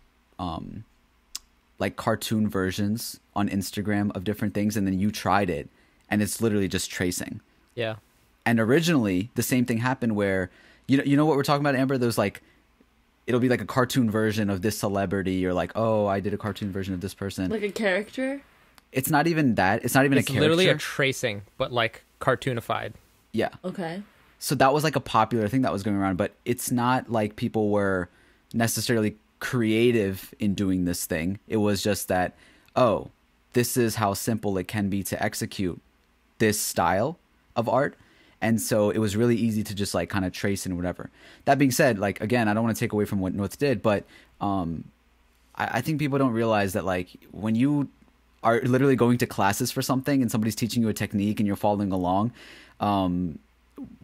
like cartoon versions on Instagram of different things, and then you tried it and it's literally just tracing. Yeah. And originally the same thing happened where you know what we're talking about, Amber? There's like it'll be like a cartoon version of this celebrity. You're like, oh, I did a cartoon version of this person. Like a character? It's not even that. It's not even a character. It's literally a tracing, but like cartoonified. Yeah. Okay. So that was like a popular thing that was going around, but it's not like people were necessarily creative in doing this thing. It was just that, oh, this is how simple it can be to execute this style of art. And so it was really easy to just like kind of trace and whatever. That being said, like, again, I don't want to take away from what North did, but I think people don't realize that like when you are literally going to classes for something and somebody's teaching you a technique and you're following along,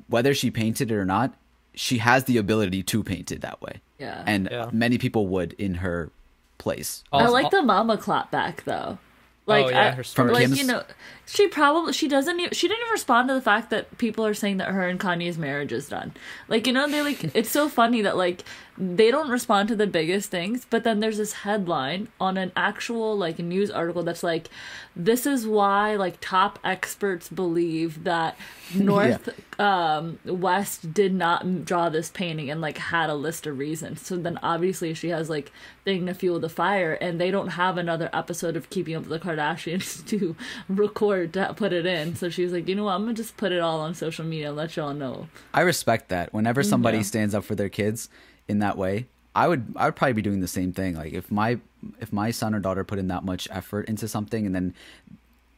whether she painted it or not, she has the ability to paint it that way. Yeah. And many people would in her place. I like the mama clap back though. Like, her story. like you know, she didn't even respond to the fact that people are saying that her and Kanye's marriage is done. Like, you know, they like it's so funny that like they don't respond to the biggest things, but then there's this headline on an actual like news article that's like, this is why like top experts believe that North West did not draw this painting, and like had a list of reasons. So then obviously she has like thing to fuel the fire, and they don't have another episode of Keeping Up with the Kardashians to record to put it in. So she was like, you know what, I'm gonna just put it all on social media and let y'all know. I respect that. Whenever somebody stands up for their kids in that way, I would probably be doing the same thing. Like if my son or daughter put in that much effort into something, and then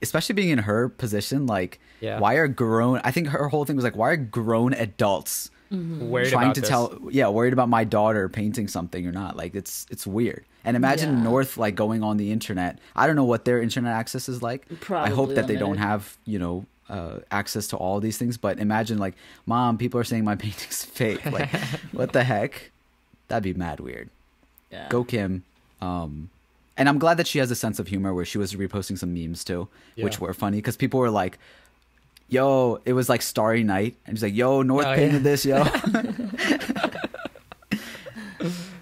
especially being in her position, like why are grown, I think her whole thing was like, why are grown adults worried trying about to this? worried about my daughter painting something or not? Like it's weird. And imagine North like going on the internet. I don't know what their internet access is like. Probably I hope that they limited. don't have, access to all these things, but imagine like, Mom, people are saying my painting's fake. Like what the heck? That'd be mad weird. Yeah. Go Kim. And I'm glad that she has a sense of humor where she was reposting some memes too, which were funny because people were like, yo, it was like Starry Night. And she's like, yo, North painted this, yo.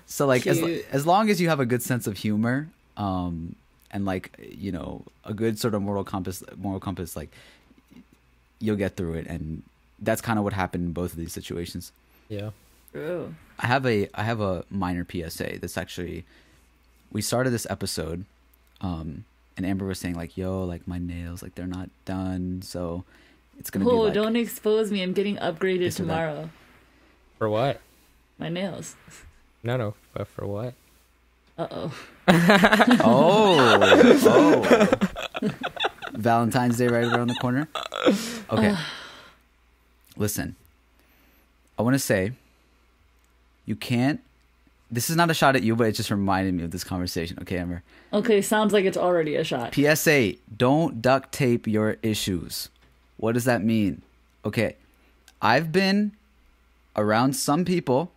So like, as long as you have a good sense of humor, and like, a good sort of moral compass, like you'll get through it. And that's kind of what happened in both of these situations. Yeah. True. I have a minor PSA that's actually, we started this episode, and Amber was saying like, yo, like my nails, like they're not done. So it's going to be like, don't expose me. I'm getting upgraded tomorrow. For what? My nails. No, but for what? Uh-oh. Oh. Valentine's Day right around the corner. Okay. Listen, I want to say, you can't, this is not a shot at you, but it just reminded me of this conversation. Okay, Amber? Okay, sounds like it's already a shot. PSA, don't duct tape your issues. What does that mean? Okay, I've been around some people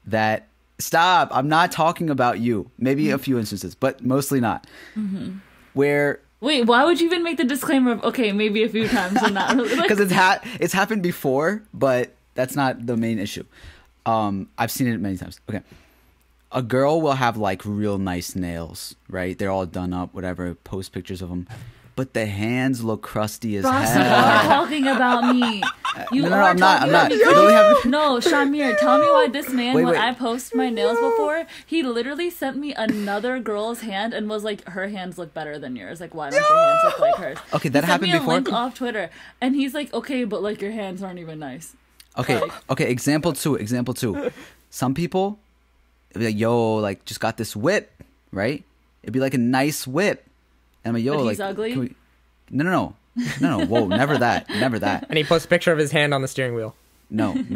that, stop, I'm not talking about you. Maybe a few instances, but mostly not. Mm-hmm. Where... Wait, why would you even make the disclaimer of, okay, maybe a few times and not really? Because it's happened before, but that's not the main issue. I've seen it many times. Okay. A girl will have like real nice nails, right? They're all done up, whatever, post pictures of them. But the hands look crusty as Ross, hell. you are talking about me. I'm not. No, Shamir, tell me why this man, Wait. when I posted my nails before, he literally sent me another girl's hand and was like, her hands look better than yours. Like, why don't your hands look like hers? Okay, that happened before. He sent me a link off Twitter, and he's like, okay, but like your hands aren't even nice. Okay, example two. Some people, it'd be like, yo, like, just got this whip, right? It'd be like a nice whip. And I'm like, yo, but like, he's ugly? No. Whoa, never that. And he posts a picture of his hand on the steering wheel. No. I'm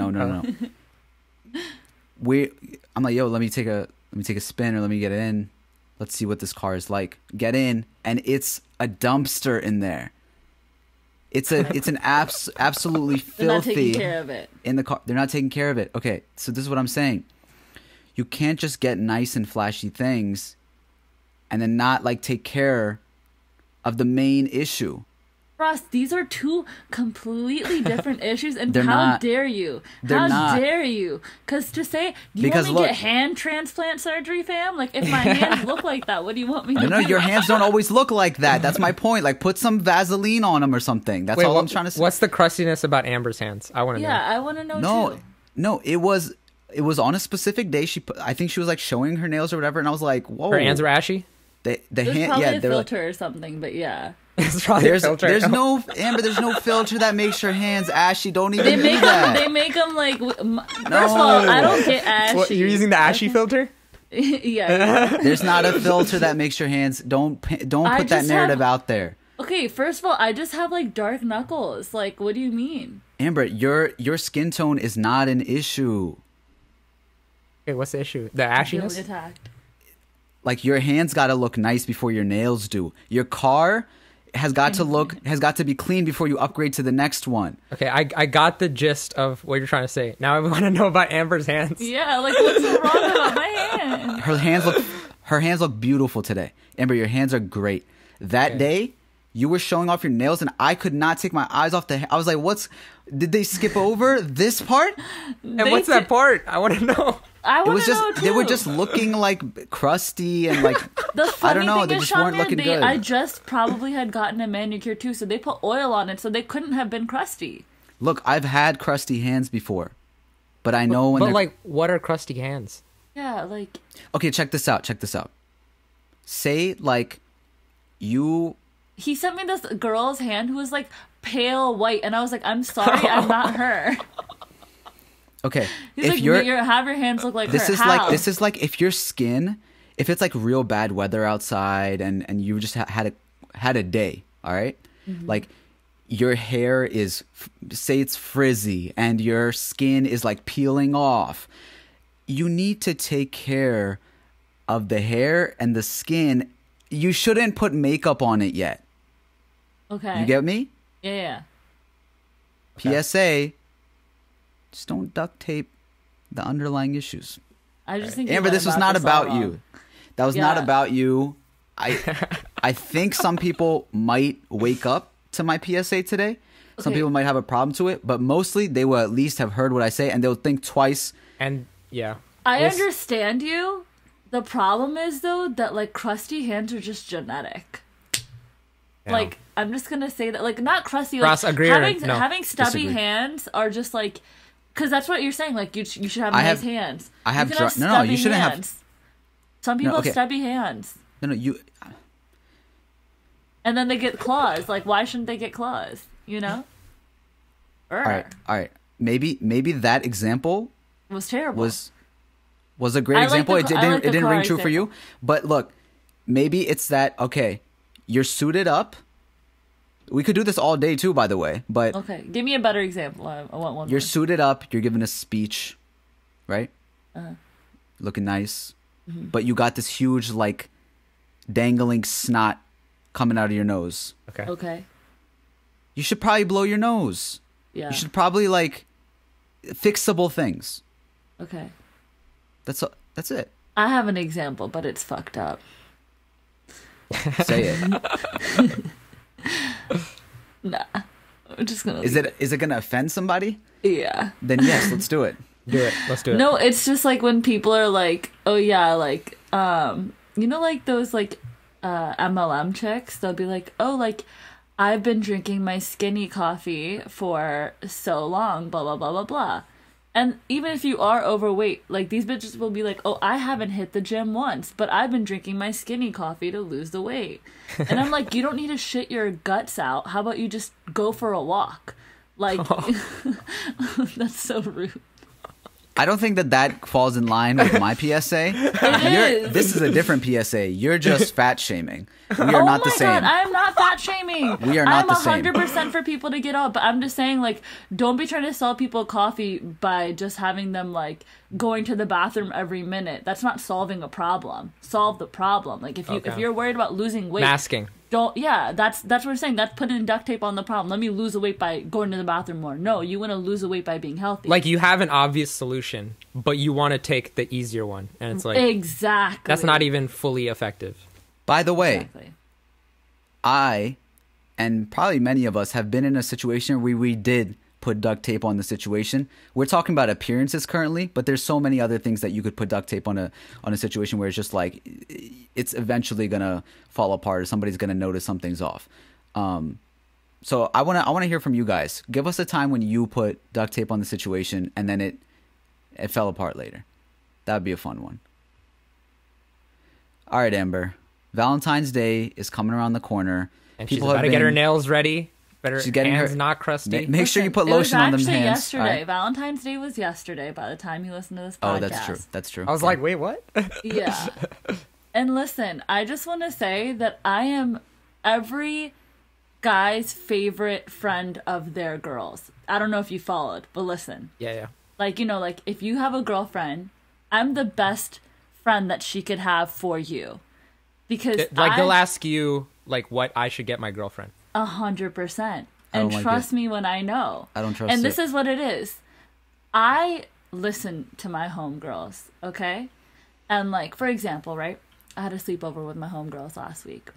like, yo, let me take a let me take a spin or let me get in. Let's see what this car is like. Get in, and it's a dumpster in there. It's an absolutely filthy. They're not taking care of it. In the car. They're not taking care of it. Okay, so this is what I'm saying. You can't just get nice and flashy things and then not like take care of the main issue. Ross, these are two completely different issues, and They're how not. dare you? They're How not. dare you? Because to say, do you Because want me to look- get hand transplant surgery, fam? Like, if my hands look like that, what do you want me to No, do? your hands don't always look like that. That's my point. Like, put some Vaseline on them or something. That's all I'm trying to say. What's the crustiness about Amber's hands? I want to know. Yeah, I want to know too. No, it was on a specific day. I think she was like showing her nails or whatever, and I was like, whoa. Her hands are ashy? The There's hand, probably yeah, a they're like, filter or something, but yeah. It's probably a filter. there's no Amber. There's no filter that makes your hands ashy. Don't even They do make that. them. They make them like. First of all, I don't get ashy. What, you're using the ashy filter? Yeah. There's not a filter that makes your hands. Don't put that just narrative have- out there. Okay, first of all, I just have like dark knuckles. Like, what do you mean? Amber, your skin tone is not an issue. Okay, what's the issue? The Feeling ashiness? attacked. Like, your hands got to look nice before your nails do. Your car has got to be clean before you upgrade to the next one. Okay, I got the gist of what you're trying to say. Now I want to know about Amber's hands. Yeah, like what's so wrong about my hand? Her hands look beautiful today. Amber, your hands are great. That day, you were showing off your nails, and I could not take my eyes off I was like, did they skip over this part? And what's that part? I want to know. I It want was to know just too. they were just looking like crusty and like The funny I don't know, thing they is, just weren't Sean, looking good. I just probably had gotten a manicure too, so they put oil on it, so they couldn't have been crusty. Look, I've had crusty hands before, but I know when But they're like, what are crusty hands? Yeah, like okay. Check this out. Say like you. he sent me this girl's hand who was like pale white, and I was like, I'm sorry, I'm not her. Okay, He's if like, you're have your hands look like this her. is How? like if your skin, if it's like real bad weather outside and you just had a day, all right? Like your hair is say it's frizzy and your skin is like peeling off. You need to take care of the hair and the skin. You shouldn't put makeup on it yet. Okay. You get me? Yeah. PSA, just don't duct tape the underlying issues. I just think Amber, this was not about you. That was not Yeah. about you. I think some people might wake up to my PSA today. Some Okay. people might have a problem to it, but mostly they will at least have heard what I say and they'll think twice. And yeah, I Yes. understand you. The problem is though that like crusty hands are just genetic. Yeah. Like I'm just gonna say that like not crusty. Ross, like agree or no? having stubby Disagree. hands are just like because that's what you're saying. Like you should have I nice have- hands. I have you can no, stubby you shouldn't have- hands. Some people okay. have stubby hands, No, you. and then they get claws. Like why shouldn't they get claws? You know. All right. Maybe that example Was terrible. was a great I like example. the- It I didn't like the it didn't car ring true for you. But look, maybe it's that okay. You're suited up. We could do this all day too, by the way. But Okay, give me a better example. I want one. you're more. suited up. You're giving a speech, right? Uh-huh. Looking nice, Mm-hmm. but you got this huge like dangling snot coming out of your nose. okay. Okay. You should probably blow your nose. Yeah. You should probably like fixable things. Okay. That's it. I have an example, but it's fucked up. Say it. Nah. I'm just gonna. Is it gonna offend somebody? Yeah. Then yes, let's do it. Do it. Let's do it. No, it's just like when people are like, oh yeah, like, you know, like those like, MLM chicks, they'll be like, oh, like, I've been drinking my skinny coffee for so long, blah, blah, blah, blah, blah. And even if you are overweight, like these bitches will be like, oh, I haven't hit the gym once, but I've been drinking my skinny coffee to lose the weight. And I'm like, you don't need to shit your guts out. How about you just go for a walk? Like, that's so rude. I don't think that falls in line with my PSA. This is a different PSA. You're just fat shaming. We are not the same. God, I am not fat shaming. We are not the same. I'm 100% for people to get up, but I'm just saying, like, don't be trying to sell people coffee by just having them, like, going to the bathroom every minute. That's not solving a problem. Solve the problem. Like, if you're worried about losing weight, masking. That's what we're saying. That's putting duct tape on the problem. Let me lose the weight by going to the bathroom more. No, you want to lose the weight by being healthy. Like, you have an obvious solution, but you want to take the easier one, and it's like exactly that's not even fully effective. By the way, I and probably many of us have been in a situation where we did put duct tape on the situation. We're talking about appearances currently, but there's so many other things that you could put duct tape on a situation where it's just like it's eventually gonna fall apart or somebody's gonna notice something's off. So I wanna hear from you guys. Give us a time when you put duct tape on the situation and then it fell apart later. That'd be a fun one. All right, Amber. Valentine's Day is coming around the corner. And she's about to get her nails ready. Better hands not crusty. Make sure you put lotion on them hands. It was actually yesterday. Right? Valentine's Day was yesterday by the time you listen to this podcast. Oh, that's true. That's true. I was like, wait, what? Yeah. And listen, I just want to say that I am every guy's favorite friend of their girls. I don't know if you followed, but listen. Yeah. Like, you know, like if you have a girlfriend, I'm the best friend that she could have for you. Because they'll ask you like what I should get my girlfriend. 100%. And trust me when I know. I don't trust And this is what it is. I listen to my homegirls, okay? And like, for example, right? I had a sleepover with my homegirls last week.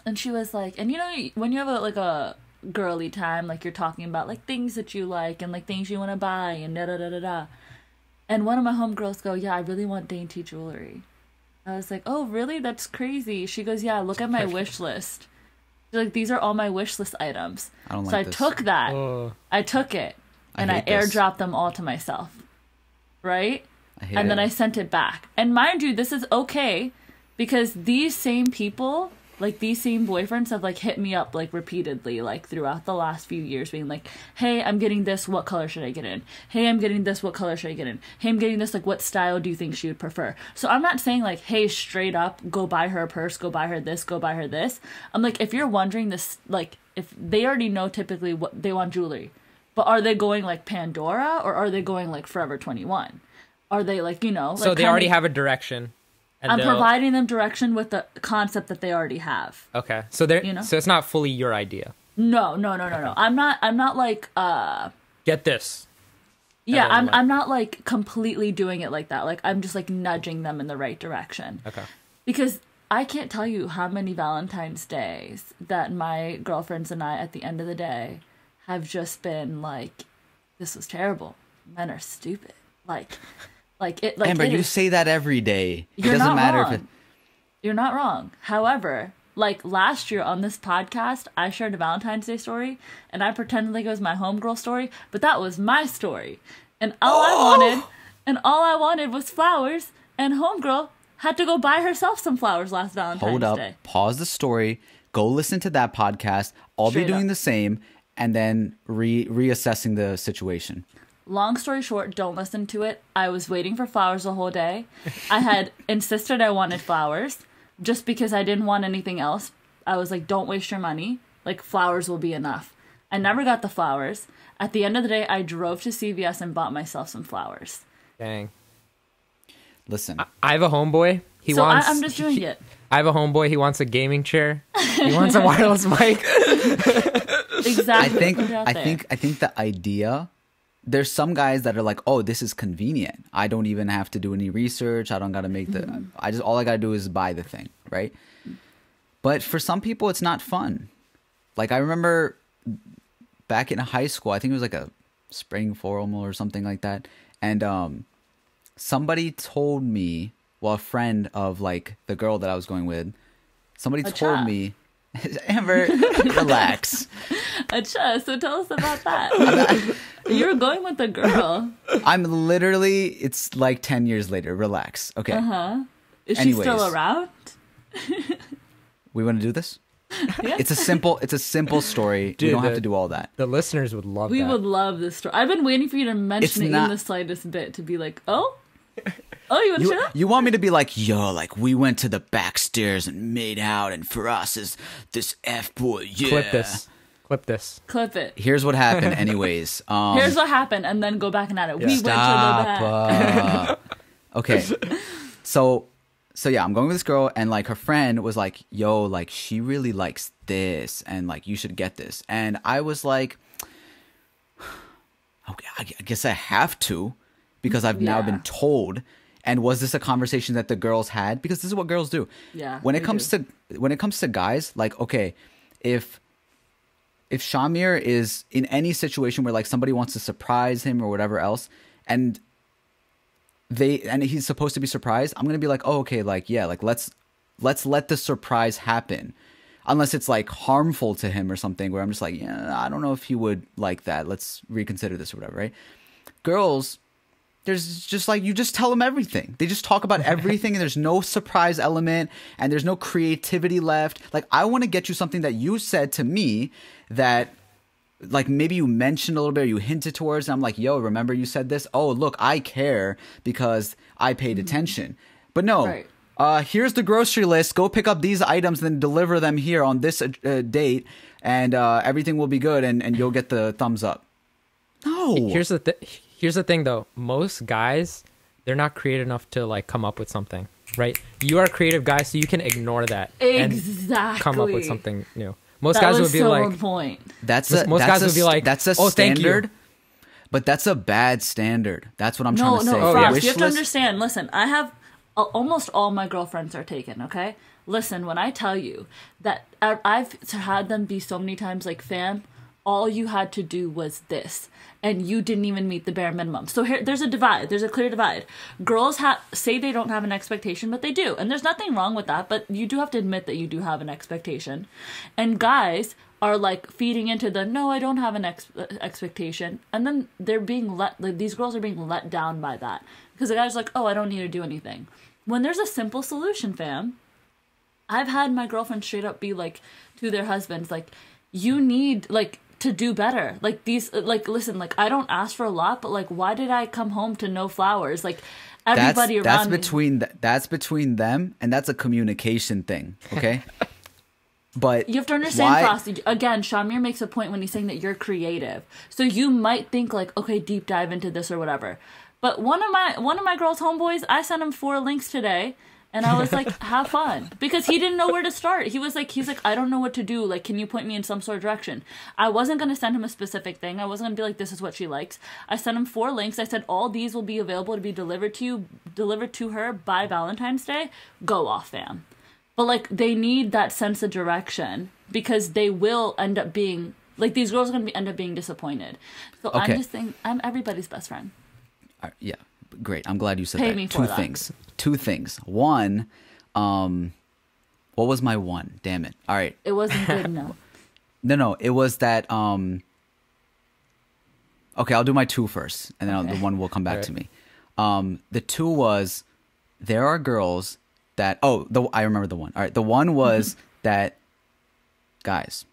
And she was like, and you know, when you have a girly time, like you're talking about like things that you like and like things you want to buy and da-da-da-da-da. And one of my homegirls go, yeah, I really want dainty jewelry. I was like, oh, really? That's crazy. She goes, yeah, look at my wish list. She's like, these are all my wish list items. I don't like so I this. took that. I took it. And I airdropped them all to myself. Right? And then I sent it back. And mind you, this is okay. Because these same people, like these same boyfriends have like hit me up like repeatedly, like throughout the last few years being like, hey, I'm getting this, what color should I get in? Hey, I'm getting this, what color should I get in? Hey, I'm getting this, like what style do you think she would prefer? So I'm not saying like, hey, straight up, go buy her a purse, go buy her this, go buy her this. I'm like, if you're wondering this, like if they already know typically what they want jewelry, but are they going like Pandora or are they going like Forever 21? Are they like, you know? Like, so they already have a direction. I'm providing them direction with the concept that they already have. Okay. So so it's not fully your idea. No. I'm not like get this. Yeah, I'm not like completely doing it like that. Like I'm just like nudging them in the right direction. Okay. Because I can't tell you how many Valentine's days that my girlfriends and I at the end of the day have just been like, this was terrible. Men are stupid. Amber, you say that every day. It You're doesn't not matter wrong. if it. You're not wrong. However, like last year on this podcast, I shared a Valentine's Day story, and I pretended like it was my homegirl story, but that was my story. And all I wanted was flowers, and homegirl had to go buy herself some flowers last Valentine's Day. Hold up. Pause the story. Go listen to that podcast. I'll be doing the same, and then reassessing the situation. Long story short, don't listen to it. I was waiting for flowers the whole day. I had insisted I wanted flowers just because I didn't want anything else. I was like, don't waste your money. Like, flowers will be enough. I never got the flowers. At the end of the day, I drove to CVS and bought myself some flowers. Dang. Listen. I have a homeboy. I'm just doing it. I have a homeboy. He wants a gaming chair. He wants a wireless mic. Exactly. I think the idea... There's some guys that are like, oh, this is convenient. I don't even have to do any research. I don't got to make all I got to do is buy the thing, right? But for some people, it's not fun. Like I remember back in high school, I think it was like a spring formal or something like that. And somebody told me, well, a friend of like the girl that I was going with, somebody told me, Amber, relax. Acha, so tell us about that. You were going with a girl. It's like 10 years later. Relax. Okay. Is she still around? We want to do this? It's a simple story. Dude, you don't have to do all that. The listeners would love We that. would love this story. I've been waiting for you to mention it in the slightest bit to be like, oh, you want to share that? You want me to be like, yo, like we went to the back stairs and made out, and for us is this F-boy, yeah. Clip this. Clip it. Here's what happened anyways. Here's what happened, and then go back and add it. We went to the back. Okay. So yeah, I'm going with this girl, and like her friend was like, yo, like she really likes this, and like you should get this. And I was like, okay, I guess I have to, because I've now been told. And was this a conversation that the girls had? Because this is what girls do. Yeah. When it comes to guys, like, okay, if Shamir is in any situation where like somebody wants to surprise him or whatever else, and he's supposed to be surprised, I'm gonna be like, oh, okay, like, yeah, like let's let the surprise happen, unless it's like harmful to him or something, where I'm just like, yeah, I don't know if he would like that. Let's reconsider this or whatever, right? Girls, there's just like, you just tell them everything. They just talk about everything, and there's no surprise element, and there's no creativity left. Like, I want to get you something that you said to me that, like, maybe you mentioned a little bit or you hinted towards, and I'm like, yo, remember you said this? Oh, look, I care because I paid attention. But no, here's the grocery list. Go pick up these items, then deliver them here on this date, and everything will be good, and you'll get the thumbs up. No. Here's the thing, though. Most guys, they're not creative enough to like come up with something, right? You are a creative guy, so you can ignore that and come up with something new. Most guys would be like, on point. That's a standard, but that's a bad standard. That's what I'm trying to say. Frost, you have to understand. Listen, I have almost all my girlfriends are taken. Okay, listen, when I tell you that I've had them be so many times like, fam, all you had to do was this, and you didn't even meet the bare minimum. So here, there's a divide. There's a clear divide. Girls say they don't have an expectation, but they do. And there's nothing wrong with that, but you do have to admit that you do have an expectation. And guys are like feeding into the, no, I don't have an expectation. And then they're being these girls are being let down by that. Because the guy's like, oh, I don't need to do anything. When there's a simple solution, fam. I've had my girlfriend straight up be like to their husbands, like, you need, like, to do better. Like, these, like, listen, like, I don't ask for a lot, but like, why did I come home to no flowers? Like, everybody around me. That's between them, and that's a communication thing, okay? But you have to understand, Frosty. Again, Shamir makes a point when he's saying that you're creative. So you might think like, okay, deep dive into this or whatever. But one of my girls' homeboys, I sent him 4 links today. And I was like, have fun. Because he didn't know where to start. He's like, I don't know what to do. Like, can you point me in some sort of direction? I wasn't going to send him a specific thing. I wasn't going to be like, this is what she likes. I sent him 4 links. I said, all these will be available to be delivered to her by Valentine's Day. Go off, fam. But, like, they need that sense of direction, because they will end up being, like, these girls are going to end up being disappointed. So okay. I'm just saying, I'm everybody's best friend. Yeah. Great. I'm glad you said Pay that. Me for that. Two things. One, what was my one? Damn it. All right. It wasn't good enough. No. It was that, okay, I'll do my 2 first, and then the one will come back to me. The 2 was, there are girls that, I remember the one. All right. The one was that, guys,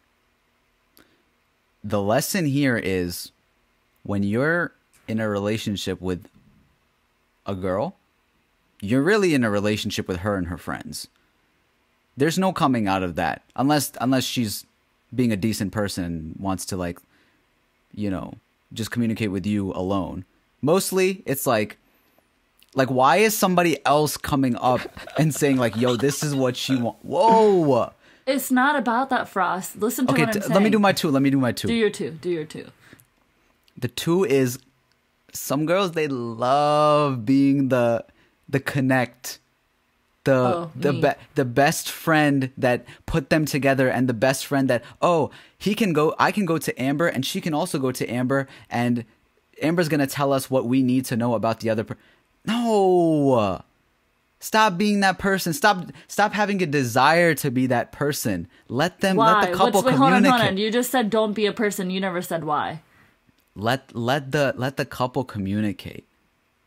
the lesson here is, when you're in a relationship with a girl, you're really in a relationship with her and her friends. There's no coming out of that, unless she's being a decent person and wants to, like, you know, just communicate with you alone. Mostly it's like why is somebody else coming up and saying like, yo, this is what she wants? Whoa, it's not about that, Frost. Listen to what I'm saying. Let me do my 2. Do your two. The 2 is, some girls, they love being the connect, the best friend that put them together, and the best friend that, I can go to Amber, and she can also go to Amber, and Amber's gonna tell us what we need to know about the other person. No, stop being that person. Stop having a desire to be that person. Let the couple communicate. Hold on. You just said don't be a person. You never said why. Let the couple communicate.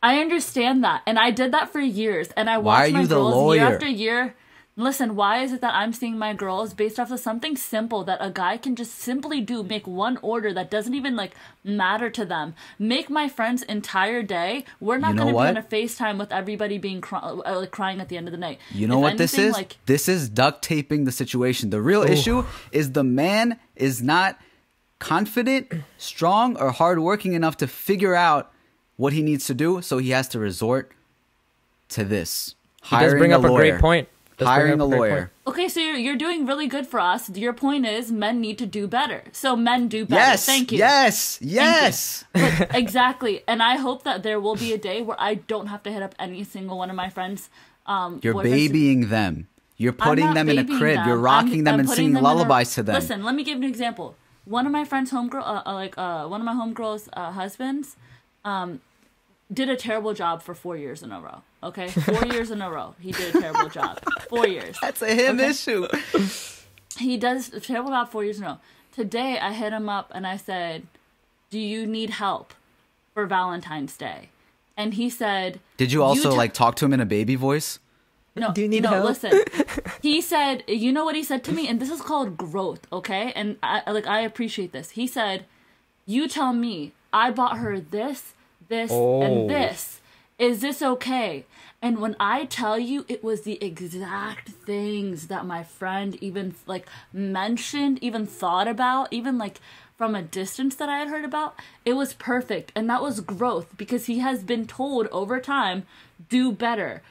I understand that, and I did that for years, and I watched my girls year after year. Listen, why is it that I'm seeing my girls based off of something simple that a guy can just simply do, make one order that doesn't even like matter to them, make my friend's entire day? We're not going to be on a FaceTime with everybody being crying at the end of the night. You know what this is? This is duct taping the situation. The real issue is the man is not confident, strong, or hardworking enough to figure out what he needs to do, so he has to resort to this. He does bring up a great point. Hiring a lawyer. Okay, so you're doing really good for us. Your point is men need to do better. So men do better. Yes. Thank you. Yes. But exactly. And I hope that there will be a day where I don't have to hit up any single one of my friends. You're babying them. You're putting them in a crib. You're rocking them and singing lullabies to them. Listen, let me give you an example. One of my friends' one of my homegirls' husbands, did a terrible job for 4 years in a row. Okay, 4 years in a row, he did a terrible job. 4 years. That's a him issue. He does a terrible job 4 years in a row. Today, I hit him up and I said, "Do you need help for Valentine's Day?" And he said, "Did you also talk to him in a baby voice?" No, do you need help? Listen. He said, you know what he said to me? And this is called growth, okay? And I appreciate this. He said, "You tell me, I bought her this, and this. Is this okay?" And when I tell you, it was the exact things that my friend even mentioned, even thought about, even from a distance that I had heard about. It was perfect. And that was growth, because he has been told over time, do better.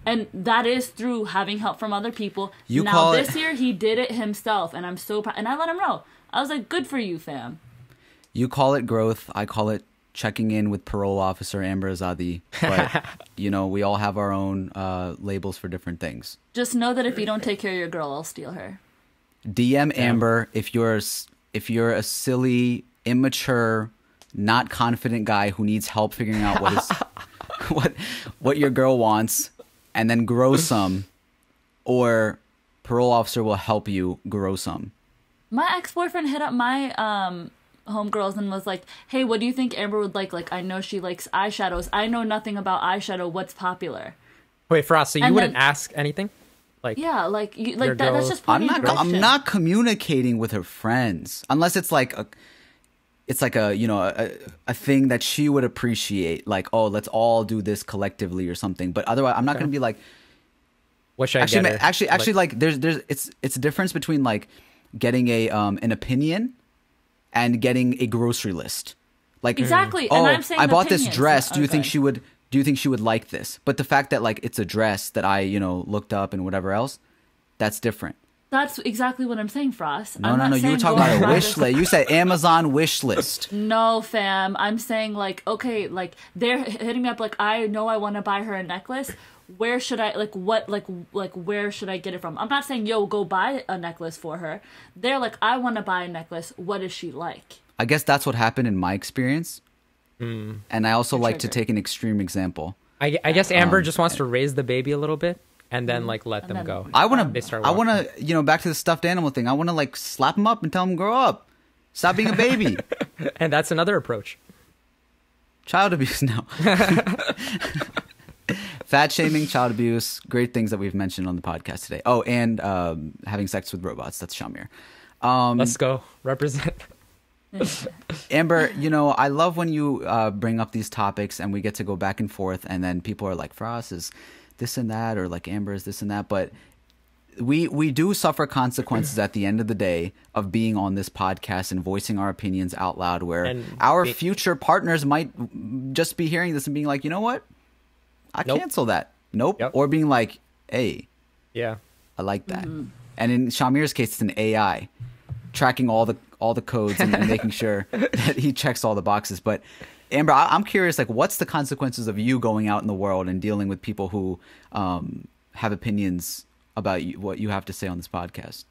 And that is through having help from other people. This year he did it himself, and I'm so proud. And I let him know. I was like, good for you, fam. You call it growth. I call it checking in with parole officer Amber Azadi. But, we all have our own labels for different things. Just know that if you don't take care of your girl, I'll steal her. DM Amber if you're a silly, immature, not confident guy who needs help figuring out what your girl wants, and then grow some, or parole officer will help you grow some. My ex-boyfriend hit up my homegirls and was like, "Hey, what do you think Amber would like? I know she likes eyeshadows. I know nothing about eyeshadow. What's popular?" Wait, Frost, so you wouldn't ask anything? That's just I'm not communicating with her friends unless it's a thing that she would appreciate, let's all do this collectively or something. But otherwise, I'm not going to be like, what should I get her? Actually, there's it's a difference between getting an opinion and getting a grocery list. Exactly. And I'm saying I bought this dress. Do you think she would like this? But the fact that it's a dress that I looked up and whatever else, that's different. That's exactly what I'm saying, Frost. No. You were talking about a wish list. You said Amazon wish list. No, fam. I'm saying okay, they're hitting me up I know I want to buy her a necklace. Where should I where should I get it from? I'm not saying go buy a necklace for her. They're I want to buy a necklace. What is she like? I guess that's what happened in my experience. And I also like to take an extreme example. I guess Amber just wants to raise the baby a little bit and then let them go. I want to back to the stuffed animal thing. I want to slap him up and tell him grow up. Stop being a baby. And that's another approach. Child abuse, no. Fat shaming, child abuse, great things that we've mentioned on the podcast today. Oh, and having sex with robots. That's Shamir. Let's go. Represent. Amber, I love when you bring up these topics and we get to go back and forth, and then people are like, Frost is this and that, or Amber is this and that. But we do suffer consequences at the end of the day of being on this podcast and voicing our opinions out loud, where our future partners might just be hearing this and being like, you know what? I cancel that. Nope. Yep. Or being like, hey, yeah, I like that. Mm-hmm. And in Shamir's case, it's an AI tracking all the codes and making sure that he checks all the boxes. But Amber, I'm curious, what's the consequences of you going out in the world and dealing with people who have opinions about what you have to say on this podcast?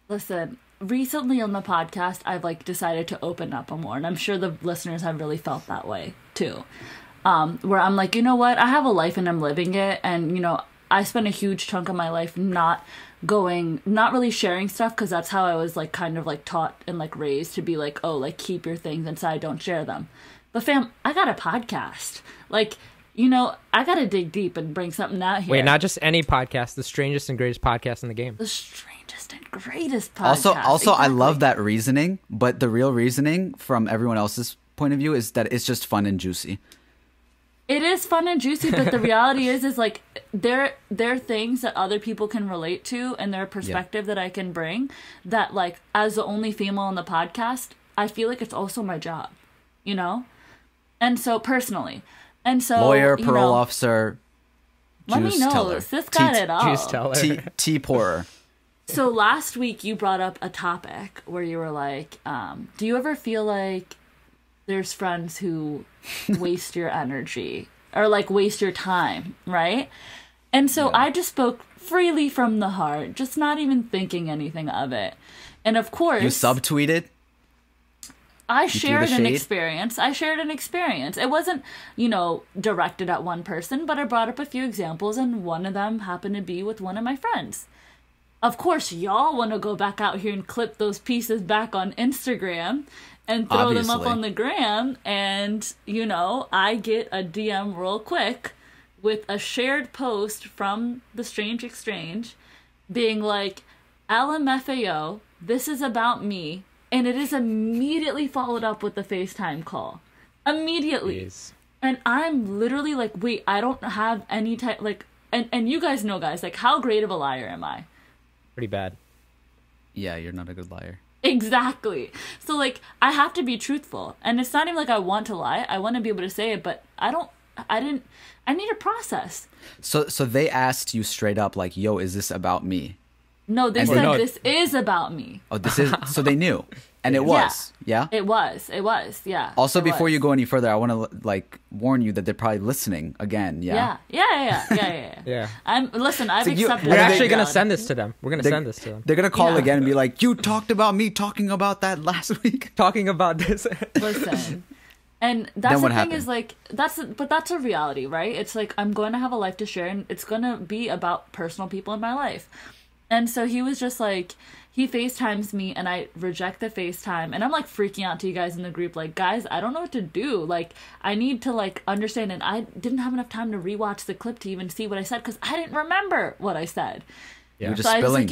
Listen, recently on the podcast, I've decided to open up more, and I'm sure the listeners have really felt that way too. Where I'm you know what? I have a life and I'm living it. And, I spent a huge chunk of my life not really sharing stuff, because that's how I was kind of taught and raised to be keep your things inside, don't share them. But fam, I got a podcast. you know, I gotta dig deep and bring something out here. Wait, not just any podcast, the strangest and greatest podcast in the game. The strangest and greatest podcast. Also, I Exactly. love that reasoning, but the real reasoning from everyone else's point of view is that it's just fun and juicy. It is fun and juicy, but the reality is like there are things that other people can relate to, and their perspective that I can bring. That, like, as the only female on the podcast, I feel like it's also my job, you know. And so personally, and so Lawyer, you parole know, officer, let juice me know. teller. Sis got it all. Juice teller. Tea pourer. So last week you brought up a topic where you were like, do you ever feel like there's friends who waste your energy or like waste your time, right? And so I just spoke freely from the heart, just not even thinking anything of it. And of course, You subtweeted? I threw shared the an shade? experience. I shared an experience. It wasn't, you know, directed at one person, but I brought up a few examples, and one of them happened to be with one of my friends. Of course, y'all want to go back out here and clip those pieces back on Instagram and throw them up Obviously. on the gram. And, you know, I get a DM real quick with a shared post from the Strange Exchange being like, LMFAO, this is about me. And it is immediately followed up with the FaceTime call. Immediately. Jeez. And I'm literally like, wait, I don't have any type, like, and you guys know, guys, like, how great of a liar am I? Pretty bad. Yeah, you're not a good liar. Exactly. So, like, I have to be truthful. And it's not even like I want to lie. I want to be able to say it, but I need a process. So they asked you straight up, like, yo, is this about me? No, they And said no. this is about me. Oh, this is, so they knew. And it was, yeah? It was, yeah. Also, it before was. you go any further, I want to, like, warn you that they're probably listening again, yeah? Yeah. Yeah. Listen, I've So you- accepted We're We're actually going to God. send this to them. We're going to They- send this to them. They're going to call Yeah. again and be like, you talked about me talking about that last week. Talking about this. Listen. And that's Then what the thing happened? is, like, that's a reality, right? It's like, I'm going to have a life to share, and it's going to be about personal people in my life. And so he was just like, he FaceTimes me, and I reject the FaceTime, and I'm like freaking out to you guys in the group, like, guys, I don't know what to do. Like, I need to, like, understand, and I didn't have enough time to rewatch the clip to even see what I said, because I didn't remember what I said. Yeah. You're just So I was spilling. like,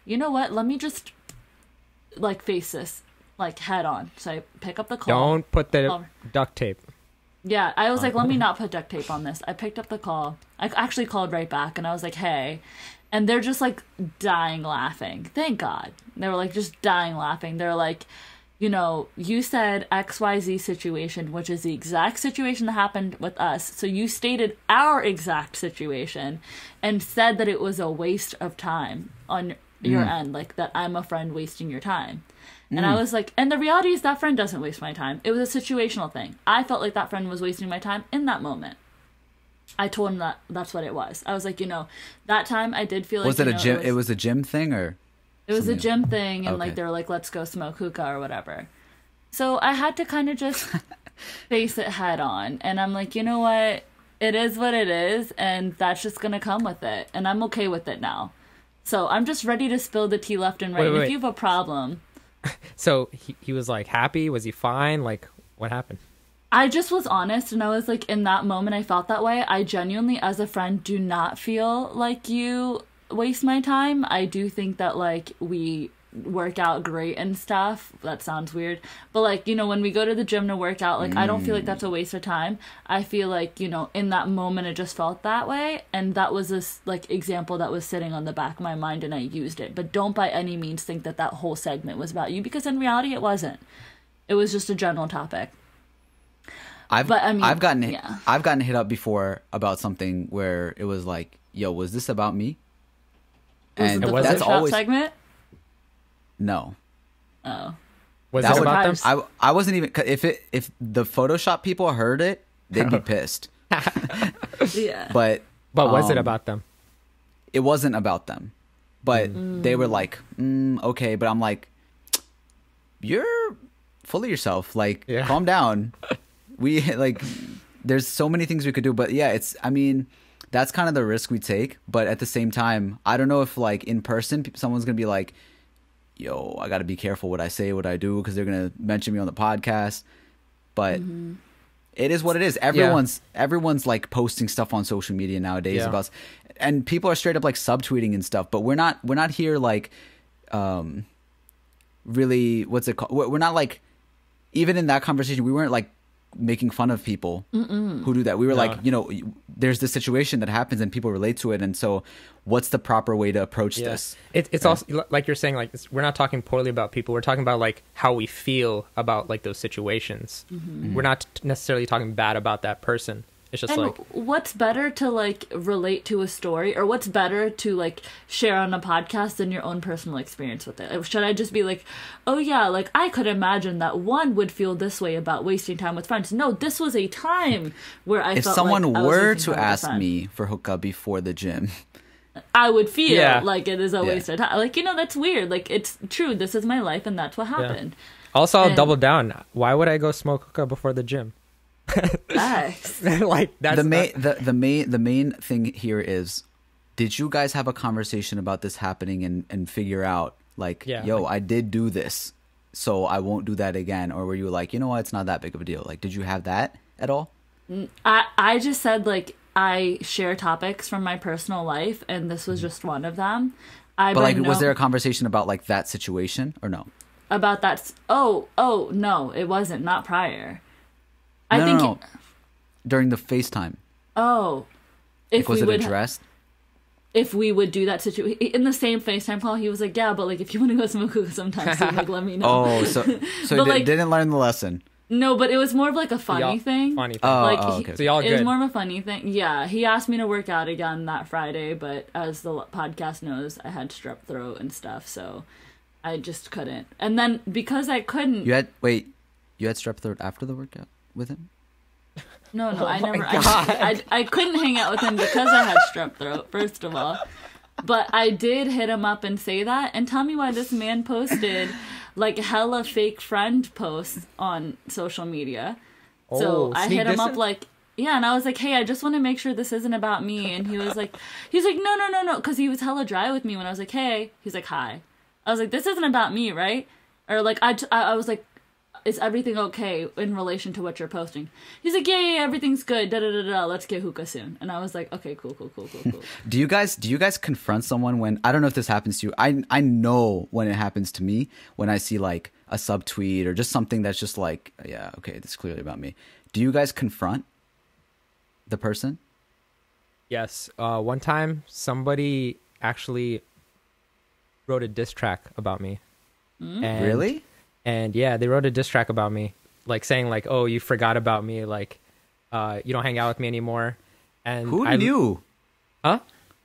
you know what? Let me just, like, face this, like, head on. So I pick up the call. Don't put the Call. duct tape. Yeah, I was like, let me not put duct tape on this. I picked up the call. I actually called right back, and I was like, hey. And they're just, like, dying laughing. Thank God. They were, like, just dying laughing. They're like, you know, you said XYZ situation, which is the exact situation that happened with us. So you stated our exact situation and said that it was a waste of time on your end, like, that I'm a friend wasting your time. And I was like, and the reality is that friend doesn't waste my time. It was a situational thing. I felt like that friend was wasting my time in that moment. I told him that that's what it was. I was like, you know, that time I did feel like, Was it you a know, gym? It was a gym thing, or? it was a something? gym thing, and Okay. like they were like, let's go smoke hookah or whatever. So I had to kind of just face it head on, and I'm like, you know what? It is what it is, and that's just gonna come with it, and I'm okay with it now. So I'm just ready to spill the tea left and right. Wait, And wait. if you have a problem, So he was like happy? Was he fine? Like, what happened? I just was honest, and I was like, in that moment, I felt that way. I genuinely, as a friend, do not feel like you waste my time. I do think that, like, we work out great and stuff. That sounds weird. But, like, you know, when we go to the gym to work out, like, I don't feel like that's a waste of time. I feel like, you know, in that moment, it just felt that way. And that was this, like, example that was sitting on the back of my mind, and I used it. But don't by any means think that that whole segment was about you, because in reality, it wasn't. It was just a general topic. But, I mean, I've gotten yeah. I've gotten hit up before about something where it was like, yo, was this about me? Was it And the was that's Photoshop always segment? no. Oh. Was That it would- about them? Sometimes- I wasn't even, if the Photoshop people heard it, they'd be pissed. Yeah. But But was it um, about them? it wasn't about them. But they were like, okay. But I'm like, you're full of yourself. Like, Yeah. calm down. We, like, there's so many things we could do. But yeah, I mean, that's kind of the risk we take. But at the same time, I don't know if, like, in person, someone's going to be like, yo, I got to be careful what I say, what I do, because they're going to mention me on the podcast. But It is what it is. Everyone's like posting stuff on social media nowadays about, and people are straight up like subtweeting and stuff. But we're not here like, really, what's it called? We're not like, even in that conversation, we weren't like making fun of people who do that. We were like, you know, there's this situation that happens and people relate to it, and so what's the proper way to approach this? It's also like you're saying, like we're not talking poorly about people. We're talking about like how we feel about like those situations. We're not necessarily talking bad about that person. It's just and like, what's better to like relate to a story, or what's better to like share on a podcast than your own personal experience with it? Should I just be like, oh yeah, like I could imagine that one would feel this way about wasting time with friends. No, this was a time where I If felt someone like I was were wasting to time with a ask friend. me for hookup before the gym, I would feel Yeah. like it is a waste of time. Like, you know, that's weird. Like, it's true. This is my life, and that's what happened. also I'll And- double down. Why would I go smoke hookah before the gym? Nice. Like that's the main thing here is, did you guys have a conversation about this happening and figure out like, yo, I did do this, so I won't do that again? Or were you like, you know what, it's not that big of a deal? Like, did you have that at all? I just said, like, I share topics from my personal life, and this was just one of them. But like, was there a conversation about like that situation or no? about that? Oh, no, it wasn't. Not prior. No. During the FaceTime. Oh, if Like, was we it would addressed? if we would do that situation in the same FaceTime call, he was like, yeah, but like if you want to go smoke hookah sometime soon, like let me know. Oh, so But, like, didn't learn the lesson. No, but it was more of like a funny thing. Funny thing. Oh, Like, okay. So y'all it was good. more of a funny thing. Yeah, he asked me to work out again that Friday, but as the podcast knows, I had strep throat and stuff, so I just couldn't. And then because I couldn't, You had strep throat after the workout with him? no, Oh I my never. God. I couldn't hang out with him because I had strep throat. First of all, but I did hit him up and say that, and tell me why this man posted like hella fake friend posts on social media. So I sneak hit him up dissing? like, yeah, and I was like, hey, I just want to make sure this isn't about me. And he's like, no, because he was hella dry with me when I was like, hey, he's like, hi. I was like, this isn't about me, right? Or like, I was like, is everything okay in relation to what you're posting? He's like, yeah, everything's good. Let's get hookah soon. And I was like, okay, cool. Do you guys confront someone when, I don't know if this happens to you. I know when it happens to me, when I see like a subtweet or just something that's just like, yeah, okay, this is clearly about me. Do you guys confront the person? Yes. One time somebody actually wrote a diss track about me. And, Really? And yeah, they wrote a diss track about me, like saying like, oh, you forgot about me, like you don't hang out with me anymore. And Who knew? Huh?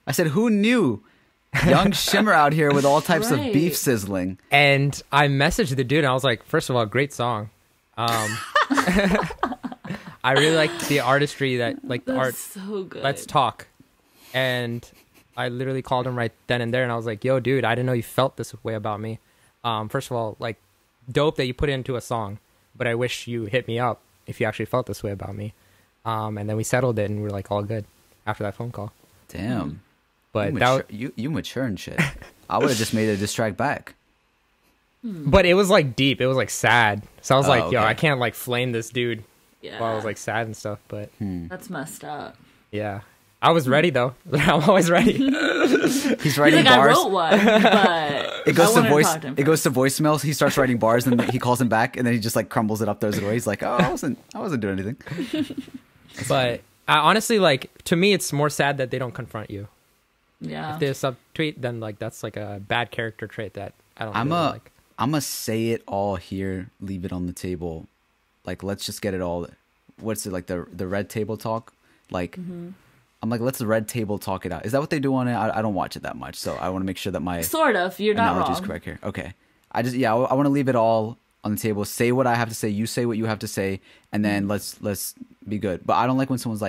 I said, who knew? Young Shimmer out here with all types of Right. beef sizzling. And I messaged the dude and I was like, first of all, great song. I really like the artistry that like the That's art. so good. Let's talk. And I literally called him right then and there and I was like, yo, dude, I didn't know you felt this way about me. First of all, like, dope that you put it into a song, but I wish you hit me up if you actually felt this way about me. And then we settled it and we were like all good after that phone call. Damn. But you mature and shit. I would have just made a diss track back. but it was like deep. It was like sad. So I was like, yo, okay. I can't like flame this dude Yeah. while I was like sad and stuff. But That's messed up. yeah, I was ready though. I'm always ready. He's He's writing like, I bars. wrote one, but It goes I to wanted voice. talk to him It goes to voicemails. He starts writing bars, and he calls him back, and then he just like crumbles it up, throws it away. He's like, "Oh, I wasn't doing anything." But honestly, like to me, it's more sad that they don't confront you. Yeah. If they subtweet, then like that's like a bad character trait that I don't. I'm really a like. I'm gonna say it all here, leave it on the table. Like, let's just get it all. What's it like the red table talk? Like, I'm like, let's red table talk it out. Is that what they do on it? I don't watch it that much, so I want to make sure that my Sort of. You're not analogy is wrong. correct here. Okay, I want to leave it all on the table. Say what I have to say. You say what you have to say, and then let's be good. But I don't like when someone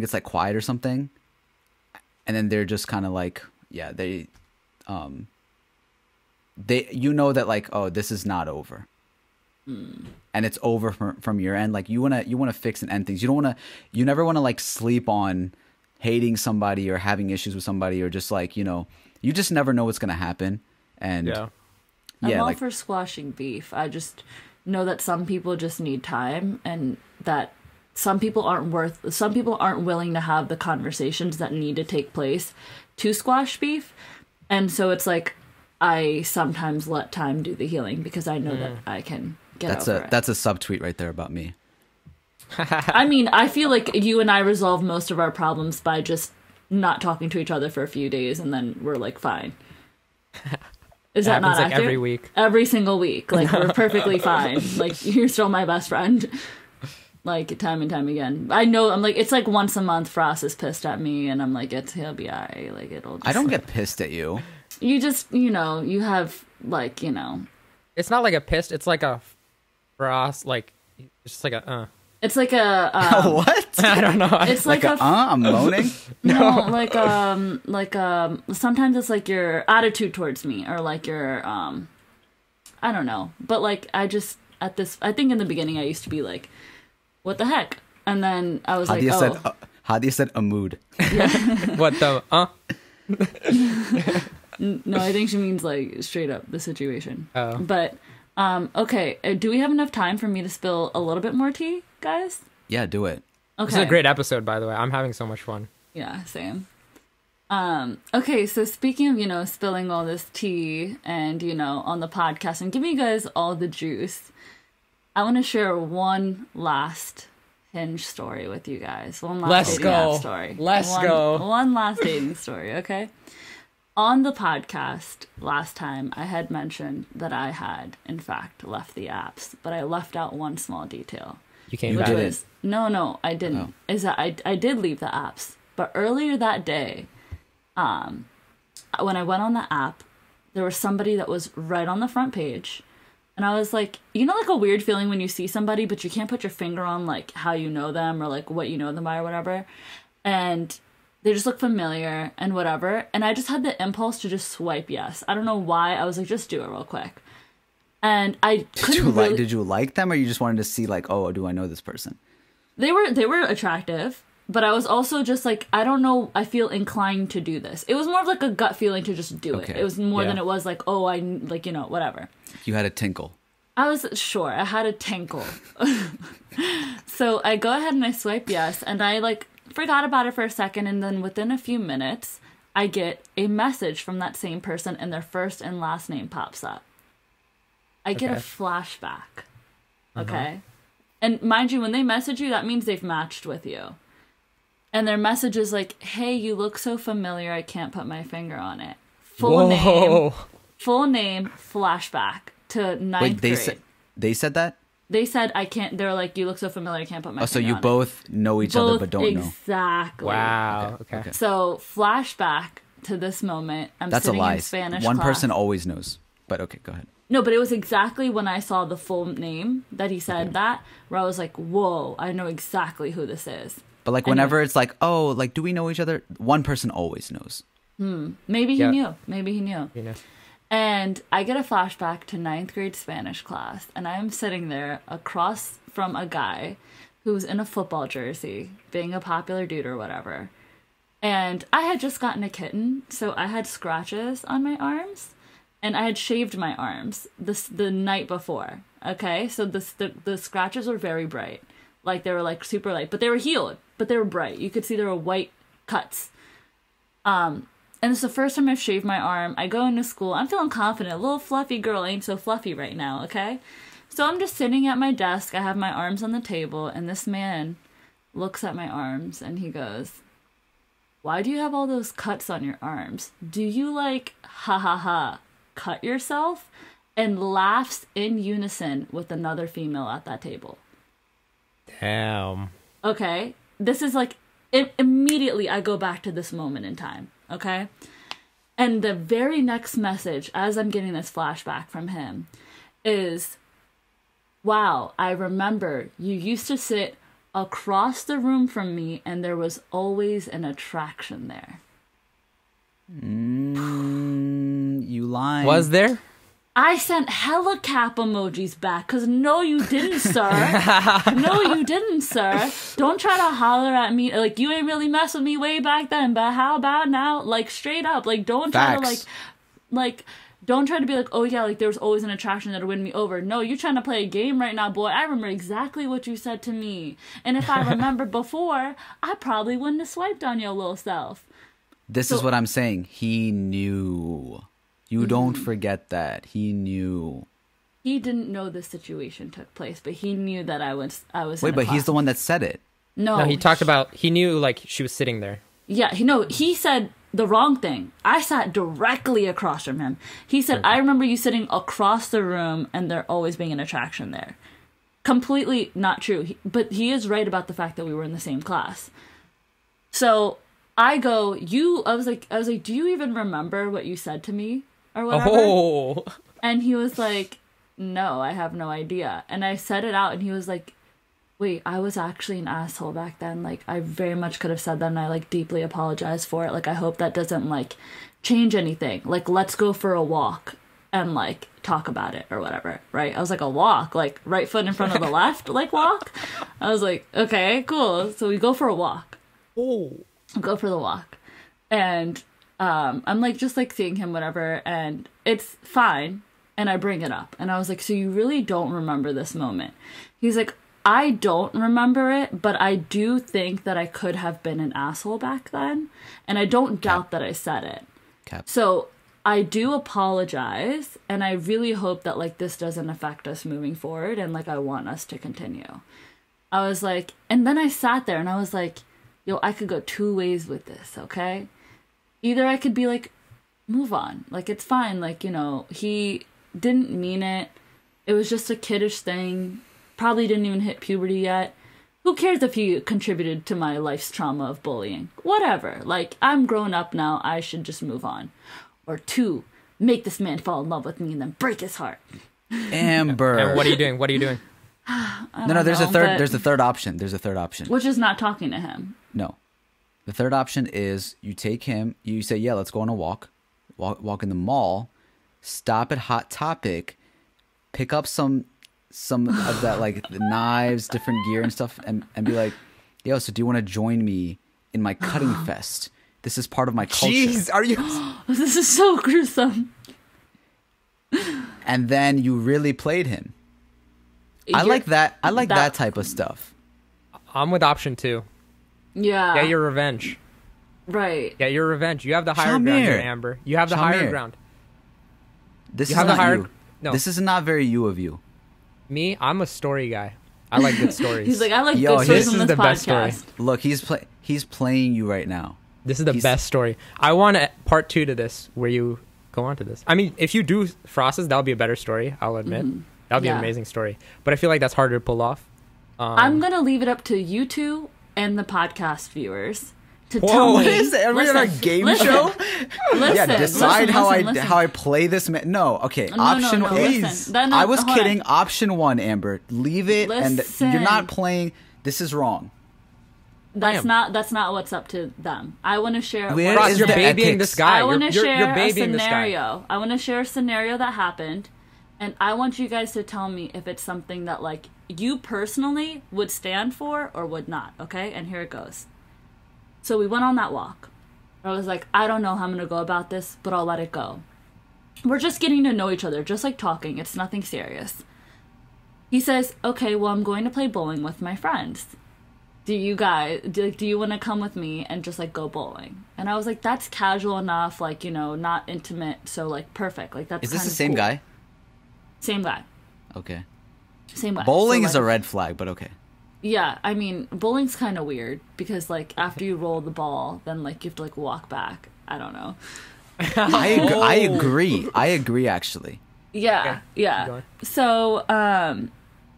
gets like quiet or something, and then they're just kind of like, yeah, they you know that like, oh, this is not over. And it's over from your end. Like you wanna fix and end things. You never wanna like sleep on hating somebody or having issues with somebody, or just like, you just never know what's gonna happen. And Yeah. I'm all like for squashing beef. I just know that some people just need time, and that some people aren't willing to have the conversations that need to take place to squash beef. And so it's like, I sometimes let time do the healing because I know that I can get over it. That's a subtweet right there about me. I mean, I feel like you and I resolve most of our problems by just not talking to each other for a few days, and then we're like fine. Is that not accurate? Every week, every single week, like we're perfectly fine. Like, you're still my best friend. Like, time and time again. I know, I'm like, it's like once a month Frost is pissed at me, and I'm like, he'll be alright. Like, it'll just... I don't get pissed at you. You just, you know, you have, like, you know... It's not like a pissed, it's like a Frost, like, it's just like a, It's like a... What? I don't know. It's like a... I'm moaning? No, sometimes it's like your attitude towards me, or like your, I don't know. But, like, I think in the beginning I used to be like, what the heck? And then I was Hadia said a mood. Yeah. What the, No, I think she means like straight up the situation. Oh. But, okay. Do we have enough time for me to spill a little bit more tea, guys? Yeah, do it. Okay. This is a great episode, by the way. I'm having so much fun. Yeah, same. Okay, so speaking of, you know, spilling all this tea and, you know, on the podcast and giving you guys all the juice, I want to share one last Hinge story with you guys. One last dating app story. Let's go. One last dating story, okay? On the podcast last time, I had mentioned that I had, in fact, left the apps, but I left out one small detail. You came You back. didn't. No, I didn't. Oh. Is that I did leave the apps, but earlier that day, when I went on the app, there was somebody that was right on the front page, and I was like, you know, like a weird feeling when you see somebody, but you can't put your finger on like how you know them or like what you know them by or whatever, and they just look familiar and whatever, and I just had the impulse to just swipe yes. I don't know why. I was like, just do it real quick. And I couldn't really... Did you like them, or you just wanted to see like, oh, do I know this person? They were attractive, but I was also just like, I don't know, I feel inclined to do this. It was more of like a gut feeling to just do it. Okay. It was more Yeah. than it was like, oh, I like, you know, whatever. You had a tinkle. I was sure I had a tinkle. So I go ahead and I swipe yes, and I like forgot about it for a second, and then within a few minutes, I get a message from that same person, and their first and last name pops up. I get a Okay. flashback. Okay? And mind you, when they message you, that means they've matched with you. And their message is like, hey, you look so familiar, I can't put my finger on it. Full name, flashback to ninth grade. They said that? They said, I can't, they're like, you look so familiar, I can't put my Oh, so finger you on both know each other but don't know. Exactly. Wow. Okay. So, flashback to this moment. I'm That's a sitting lie. in Spanish One class. person always knows. But okay, go ahead. No, but it was exactly when I saw the full name that he said that, where I was like, whoa, I know exactly who this is. But like whenever it's like, oh, like, do we know each other? One person always knows. Maybe he Yeah. knew. Maybe he knew. You know. And I get a flashback to ninth grade Spanish class, and I'm sitting there across from a guy who's in a football jersey, being a popular dude or whatever. And I had just gotten a kitten, so I had scratches on my arms, and I had shaved my arms the night before. Okay, so the scratches were very bright, like they were like super light, but they were healed, but they were bright. You could see there were white cuts. And it's the first time I've shaved my arm. I go into school. I'm feeling confident. A little fluffy girl ain't so fluffy right now, okay? So I'm just sitting at my desk. I have my arms on the table, and this man looks at my arms, and he goes, why do you have all those cuts on your arms? Do you, like, ha ha ha, cut yourself? And laughs in unison with another female at that table. Damn. Okay? This is like, immediately I go back to this moment in time. Okay? And the very next message, as I'm getting this flashback from him, is, wow, I remember you used to sit across the room from me and there was always an attraction there. You lying. Was there? I sent hella cap emojis back, because no, you didn't, sir. No, you didn't, sir. Don't try to holler at me. Like, you ain't really mess with me way back then, but how about now? Like, straight up. Like, don't try to, Facts. like, don't try to be like, oh yeah, like there was always an attraction that'll win me over. No, you're trying to play a game right now, boy. I remember exactly what you said to me. And if I remembered before, I probably wouldn't have swiped on your little self. This is what I'm saying. He knew. You don't forget that. He knew. He didn't know the situation took place, but he knew that I was Wait, but he's the one that said it. No, he talked about, he knew like she was sitting there. Yeah, he said the wrong thing. I sat directly across from him. He said, I remember you sitting across the room and there always being an attraction there. Completely not true. But he is right about the fact that we were in the same class. So I was like, do you even remember what you said to me or whatever? Oh. And he was like, no, I have no idea. And I said it out and he was like, wait, I was actually an asshole back then. Like, I very much could have said that and I, like, deeply apologize for it. Like, I hope that doesn't, like, change anything. Like, let's go for a walk and, like, talk about it or whatever, right? I was like, a walk? Like, right foot in front of the left, like, walk? I was like, okay, cool. So we go for a walk. Oh. Go for the walk. And I'm, like, just, like, seeing him, whatever, and it's fine. And I bring it up. And I was like, so you really don't remember this moment? He's like, I don't remember it, but I do think that I could have been an asshole back then. And I don't doubt that I said it. Cap. So I do apologize. And I really hope that, like, this doesn't affect us moving forward. And, like, I want us to continue. I was like, and then I sat there and I was like, yo, I could go two ways with this, okay? Either I could be like, move on. Like, it's fine. Like, you know, he didn't mean it. It was just a kiddish thing. Probably didn't even hit puberty yet. Who cares if he contributed to my life's trauma of bullying? Whatever. Like, I'm grown up now. I should just move on. Or two, make this man fall in love with me and then break his heart. Amber. And what are you doing? What are you doing? No, there's a third option. There's a third option. Which is not talking to him. No. The third option is you take him, you say, yeah, let's go on a walk in the mall, stop at Hot Topic, pick up some of that, like, the knives, different gear and stuff, and be like, yo, so do you want to join me in my cutting fest? This is part of my culture. Jeez, are you... This is so gruesome. And then you really played him. I like that type of stuff. I'm with option 2. Yeah. Get your revenge. Right. Get your revenge. You have the higher ground here, Amber. You have the higher ground. This You is have the not higher... you. No. This is not very you of you. Me, I'm a story guy. I like good stories. He's like, I like Yo, good stories this on is this the best podcast. story. Look, he's playing you right now. This is the best story. I want a part 2 to this where you go on to this. I mean, if you do Frosses, that would be a better story, I'll admit. That would be an Yeah. amazing story. But I feel like that's harder to pull off. I'm going to leave it up to you two and the podcast viewers to Whoa. tell What me. is it? Are we on a game show? Listen, Yeah, decide how listen. I play this. No, okay. No, Option no, A. listen. Then, I was hold kidding. on. Option 1, Amber. Leave it, Listen. and you're not playing. This is wrong. That's not what's up to them. I want to share. Where Frost, is you're the babying ethics? this guy. I want to You're share a babying this guy. scenario. I want to share a scenario that happened, and I want you guys to tell me if it's something that, like, you personally would stand for or would not. Okay, and here it goes. So we went on that walk. I was like, I don't know how I'm gonna go about this, but I'll let it go. We're just getting to know each other, just like talking. It's nothing serious. He says, okay, well, I'm going to play bowling with my friends. Do you want to come with me and just, like, go bowling? And I was like, that's casual enough, like, you know, not intimate, so, like, perfect. Like, that's Is this kind the of same cool. guy? Same guy. Okay. Same guy. Bowling So, is a like, red flag, but okay. Yeah, I mean, bowling's kind of weird because, like, after you roll the ball, then, like, you have to, like, walk back. I don't know. I agree. I agree, actually. Yeah, Okay, keep yeah. going. So,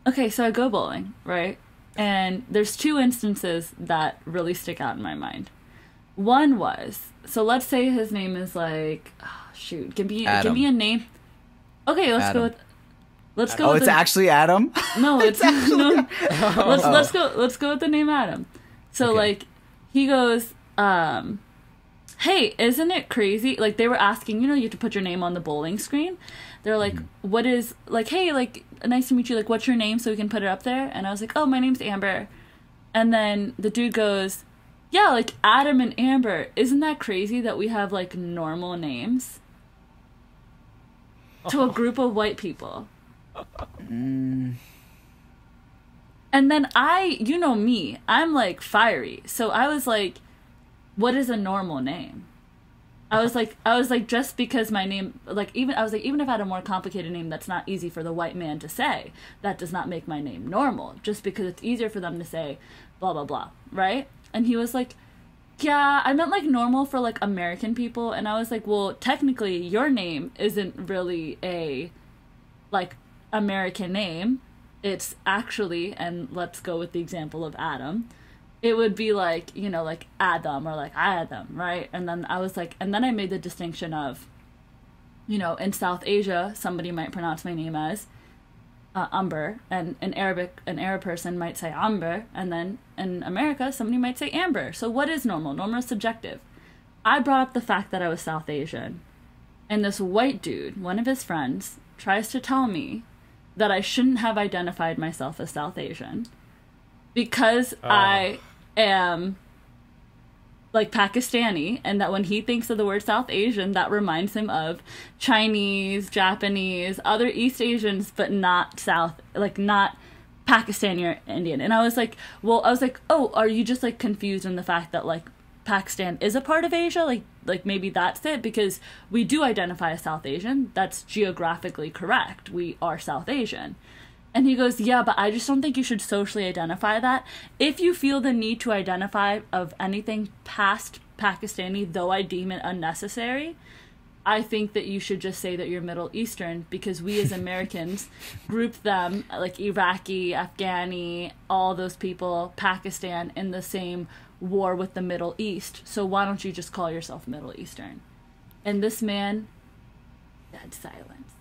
okay, so I go bowling, right? And there's 2 instances that really stick out in my mind. One was, so let's say his name is like, give me Adam. a name. Okay, let's Adam. go with. Let's go. Oh, with it's actually Adam? no, it's no. Let's go with the name Adam. So Okay. like, he goes, hey, isn't it crazy? Like, they were asking, you know, you have to put your name on the bowling screen. They're like, what is, like, hey, like, nice to meet you. Like, what's your name so we can put it up there? And I was like, oh, my name's Amber. And then the dude goes, yeah, like, Adam and Amber. Isn't that crazy that we have, like, normal names? to a group of white people. And then you know me, I'm like fiery. So I was like, what is a normal name? I was like, just because my name, even if I had a more complicated name that's not easy for the white man to say, that does not make my name normal. Just because it's easier for them to say, blah, blah, blah, right? And he was like, yeah, I meant like normal for like American people. And I was like, well, technically your name isn't really a like American name. It's actually, and let's go with the example of Adam, it would be like, you know, like Adam or like Adam, right? And then I was like, and then I made the distinction of, you know, in South Asia, somebody might pronounce my name as Umber, and in Arabic, an Arab person might say Amber, and then in America, somebody might say Amber. So what is normal? Normal is subjective. I brought up the fact that I was South Asian, and this white dude, one of his friends, tries to tell me that I shouldn't have identified myself as South Asian because I am like Pakistani, and that when he thinks of the word South Asian, that reminds him of Chinese, Japanese, other East Asians, but not not Pakistani or Indian. And I was like, oh, are you just like confused in the fact that like Pakistan is a part of Asia? Like maybe that's it, because we do identify as South Asian. That's geographically correct. We are South Asian. And he goes, yeah, but I just don't think you should socially identify that. If you feel the need to identify of anything past Pakistani, though I deem it unnecessary, I think that you should just say that you're Middle Eastern, because we as Americans group them, like Iraqi, Afghani, all those people, Pakistan, in the same war with the Middle East. So why don't you just call yourself Middle Eastern? And this man, dead silence.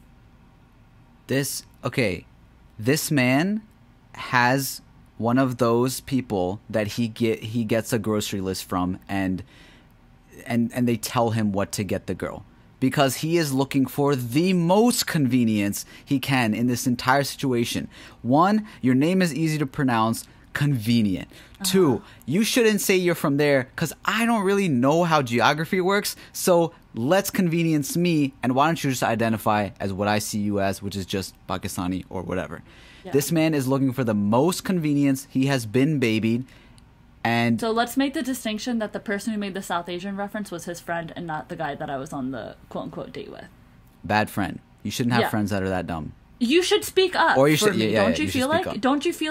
This man has one of those people that he gets a grocery list from, and they tell him what to get the girl, because he is looking for the most convenience he can in this entire situation. One, your name is easy to pronounce, convenient. Two, you shouldn't say you're from there because I don't really know how geography works, so let's convenience me, and why don't you just identify as what I see you as, which is just Pakistani or whatever. Yeah. This man is looking for the most convenience. He has been babied. And so let's make the distinction that the person who made the South Asian reference was his friend and not the guy that I was on the quote-unquote date with. Bad friend. You shouldn't have friends that are that dumb. You should speak up. Or you should, don't you feel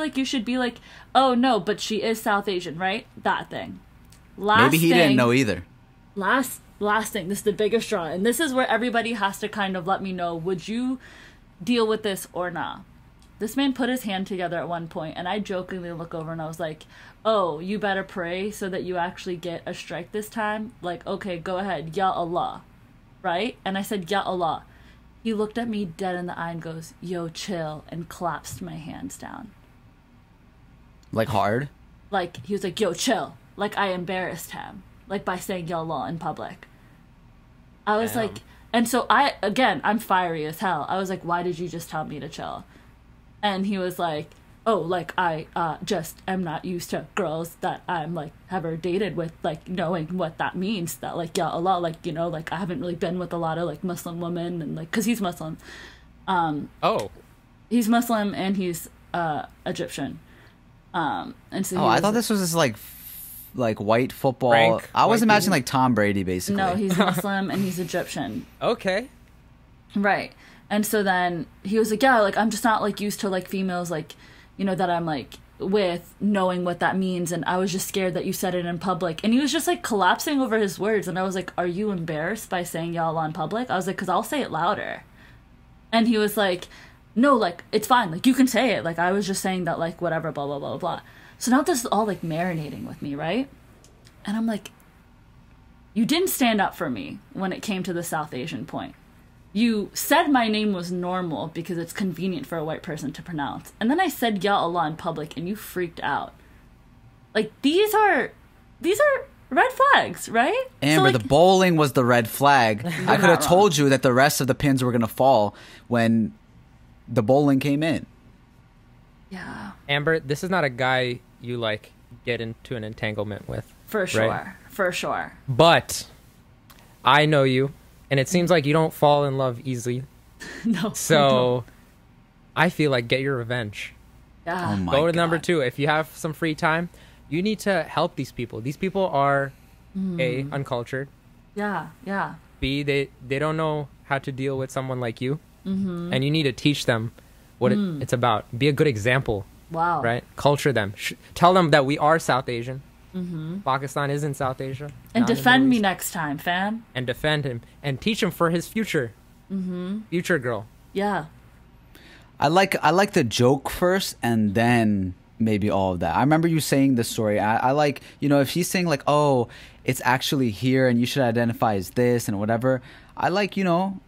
like you should be like, oh no, but she is South Asian, right? That thing. Maybe he didn't know either. Last thing. This is the biggest straw, and this is where everybody has to kind of let me know: would you deal with this or not? This man put his hand together at one point, and I jokingly look over and I was like, oh, you better pray so that you actually get a strike this time. Like, okay, go ahead, Ya Allah, right? And I said, Ya Allah. He looked at me dead in the eye and goes, yo, chill, and collapsed my hands down. Like hard? Like, he was like, yo, chill. Like, I embarrassed him. Like, by saying Ya Allah in public. I was like, and so I'm fiery as hell. I was like, why did you just tell me to chill? And he was like, oh, like, I just am not used to girls that I'm, like, ever dated with, like, knowing what that means. That, like, Ya Allah, like, you know, like, I haven't really been with a lot of, like, Muslim women, and, like, because he's Muslim. He's Muslim, and he's Egyptian. And so I thought this was just, like white football. I was imagining, like, Tom Brady, basically. No, he's Muslim, and he's Egyptian. Okay. Right. And so then he was like, yeah, like, I'm just not, like, used to, like, females, like, you know, that I'm, like, with, knowing what that means, and I was just scared that you said it in public. And he was just, like, collapsing over his words, and I was like, are you embarrassed by saying Ya Allah in public? I was like, because I'll say it louder. And he was like, no, like, it's fine, like, you can say it, like, I was just saying that, like, whatever, blah, blah, blah, blah, blah. So now this is all, like, marinating with me, right? And I'm like, you didn't stand up for me when it came to the South Asian point. You said my name was normal because it's convenient for a white person to pronounce. And then I said Ya Allah in public, and you freaked out. Like, these are red flags, right? Amber, so, like, the bowling was the red flag. I could have told you that the rest of the pins were going to fall when the bowling came in. Yeah. Amber, this is not a guy you, like, get into an entanglement with. For sure. Right? For sure. But I know you. And it seems like you don't fall in love easily. No. So I feel like get your revenge. Yeah. Oh my Go to God. number 2. If you have some free time, you need to help these people. These people are A, uncultured. Yeah. Yeah. B, they don't know how to deal with someone like you. And you need to teach them what it's about. Be a good example, Wow. right? Culture them. Tell them that we are South Asian. Pakistan is in South Asia. And not in the defend Middle me East. next time, fam. And defend him. And teach him for his future. Future girl. Yeah. I like the joke first and then maybe all of that. I remember you saying this story. I like, you know, if she's saying like, oh, it's actually here and you should identify as this and whatever. I like, you know,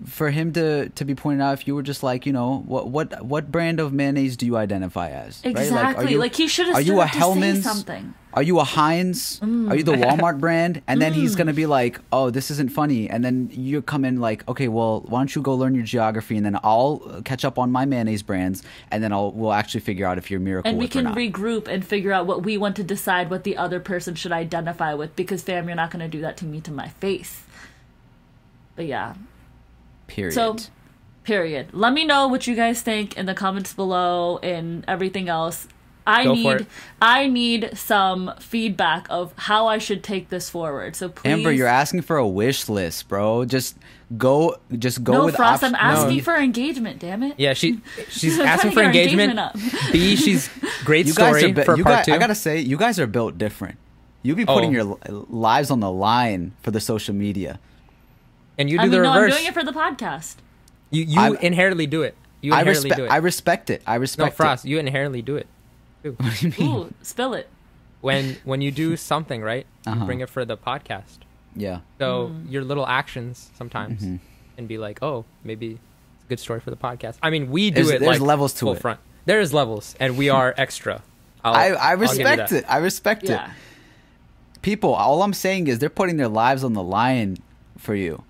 for him to be pointed out, if you were just like, you know, what brand of mayonnaise do you identify as? Right? Exactly. Like he should have stood up to say something. Are you a Heinz? Are you the Walmart brand? And then he's going to be like, oh, this isn't funny. And then you come in like, okay, well, why don't you go learn your geography and then I'll catch up on my mayonnaise brands and then we'll actually figure out if you're Miracle And we Whip or can not. regroup and figure out what we want to decide what the other person should identify with, because fam, you're not going to do that to me to my face. But yeah. Period. So, period. Let me know what you guys think in the comments below and everything else. I need some feedback of how I should take this forward. So please, Amber, you're asking for a wish list, bro. Just go no, with Frost, I'm options. asking for engagement, damn it. Yeah, she's I'm asking trying to for get our engagement. up. B, she's great You guys story are for part 2. I gotta say, you guys are built different. You be putting your lives on the line for the social media. And you do I mean, the no, I'm reverse. doing it for the podcast. You inherently do it. You inherently do it. I respect it. I No, respect Frost, it. you inherently do it. What do you mean? Ooh, spill it. When you do something, right? Uh-huh. You bring it for the podcast. Yeah. So your little actions sometimes can be like, oh, maybe it's a good story for the podcast. I mean, we do There's like levels to full it. front. There is levels, and we are extra. I I'll give you respect that. it. I respect it. Yeah. People, all I'm saying is they're putting their lives on the line for you.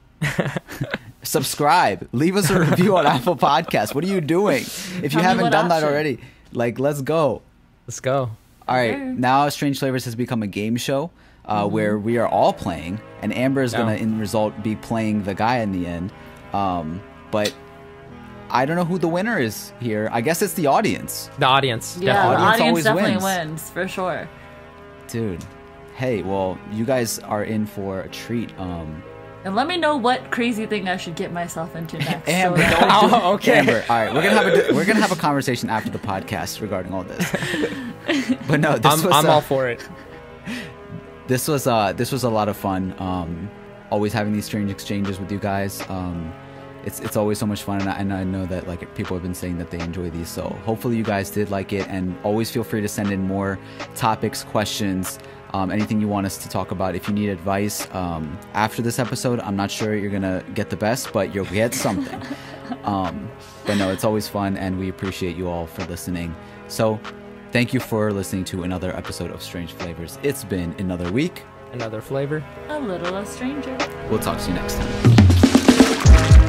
Subscribe. Leave us a review on Apple Podcasts. What are you doing? If you Tell me haven't what done that option. already, like, let's go. Let's go. All right. Sure. Now Strange Flavors has become a game show where we are all playing, and Amber is going to, in result, be playing the guy in the end. But I don't know who the winner is here. I guess it's the audience. The audience. Yeah, the definitely. audience audience always definitely wins. wins, for sure. Dude. Hey, well, you guys are in for a treat. And let me know what crazy thing I should get myself into next. Amber, so that- don't do- Oh, okay. Amber, all right, we're gonna have a conversation after the podcast regarding all this. But no, I'm all for it. this was a lot of fun. Always having these strange exchanges with you guys. It's always so much fun, and I know that like people have been saying that they enjoy these. So hopefully you guys did like it, and always feel free to send in more topics, questions. Anything you want us to talk about. If you need advice after this episode, I'm not sure you're gonna get the best, but you'll get something. But no, it's always fun, and we appreciate you all for listening. So thank you for listening to another episode of Strange Flavors. It's been another week. Another flavor. A little less stranger. We'll talk to you next time.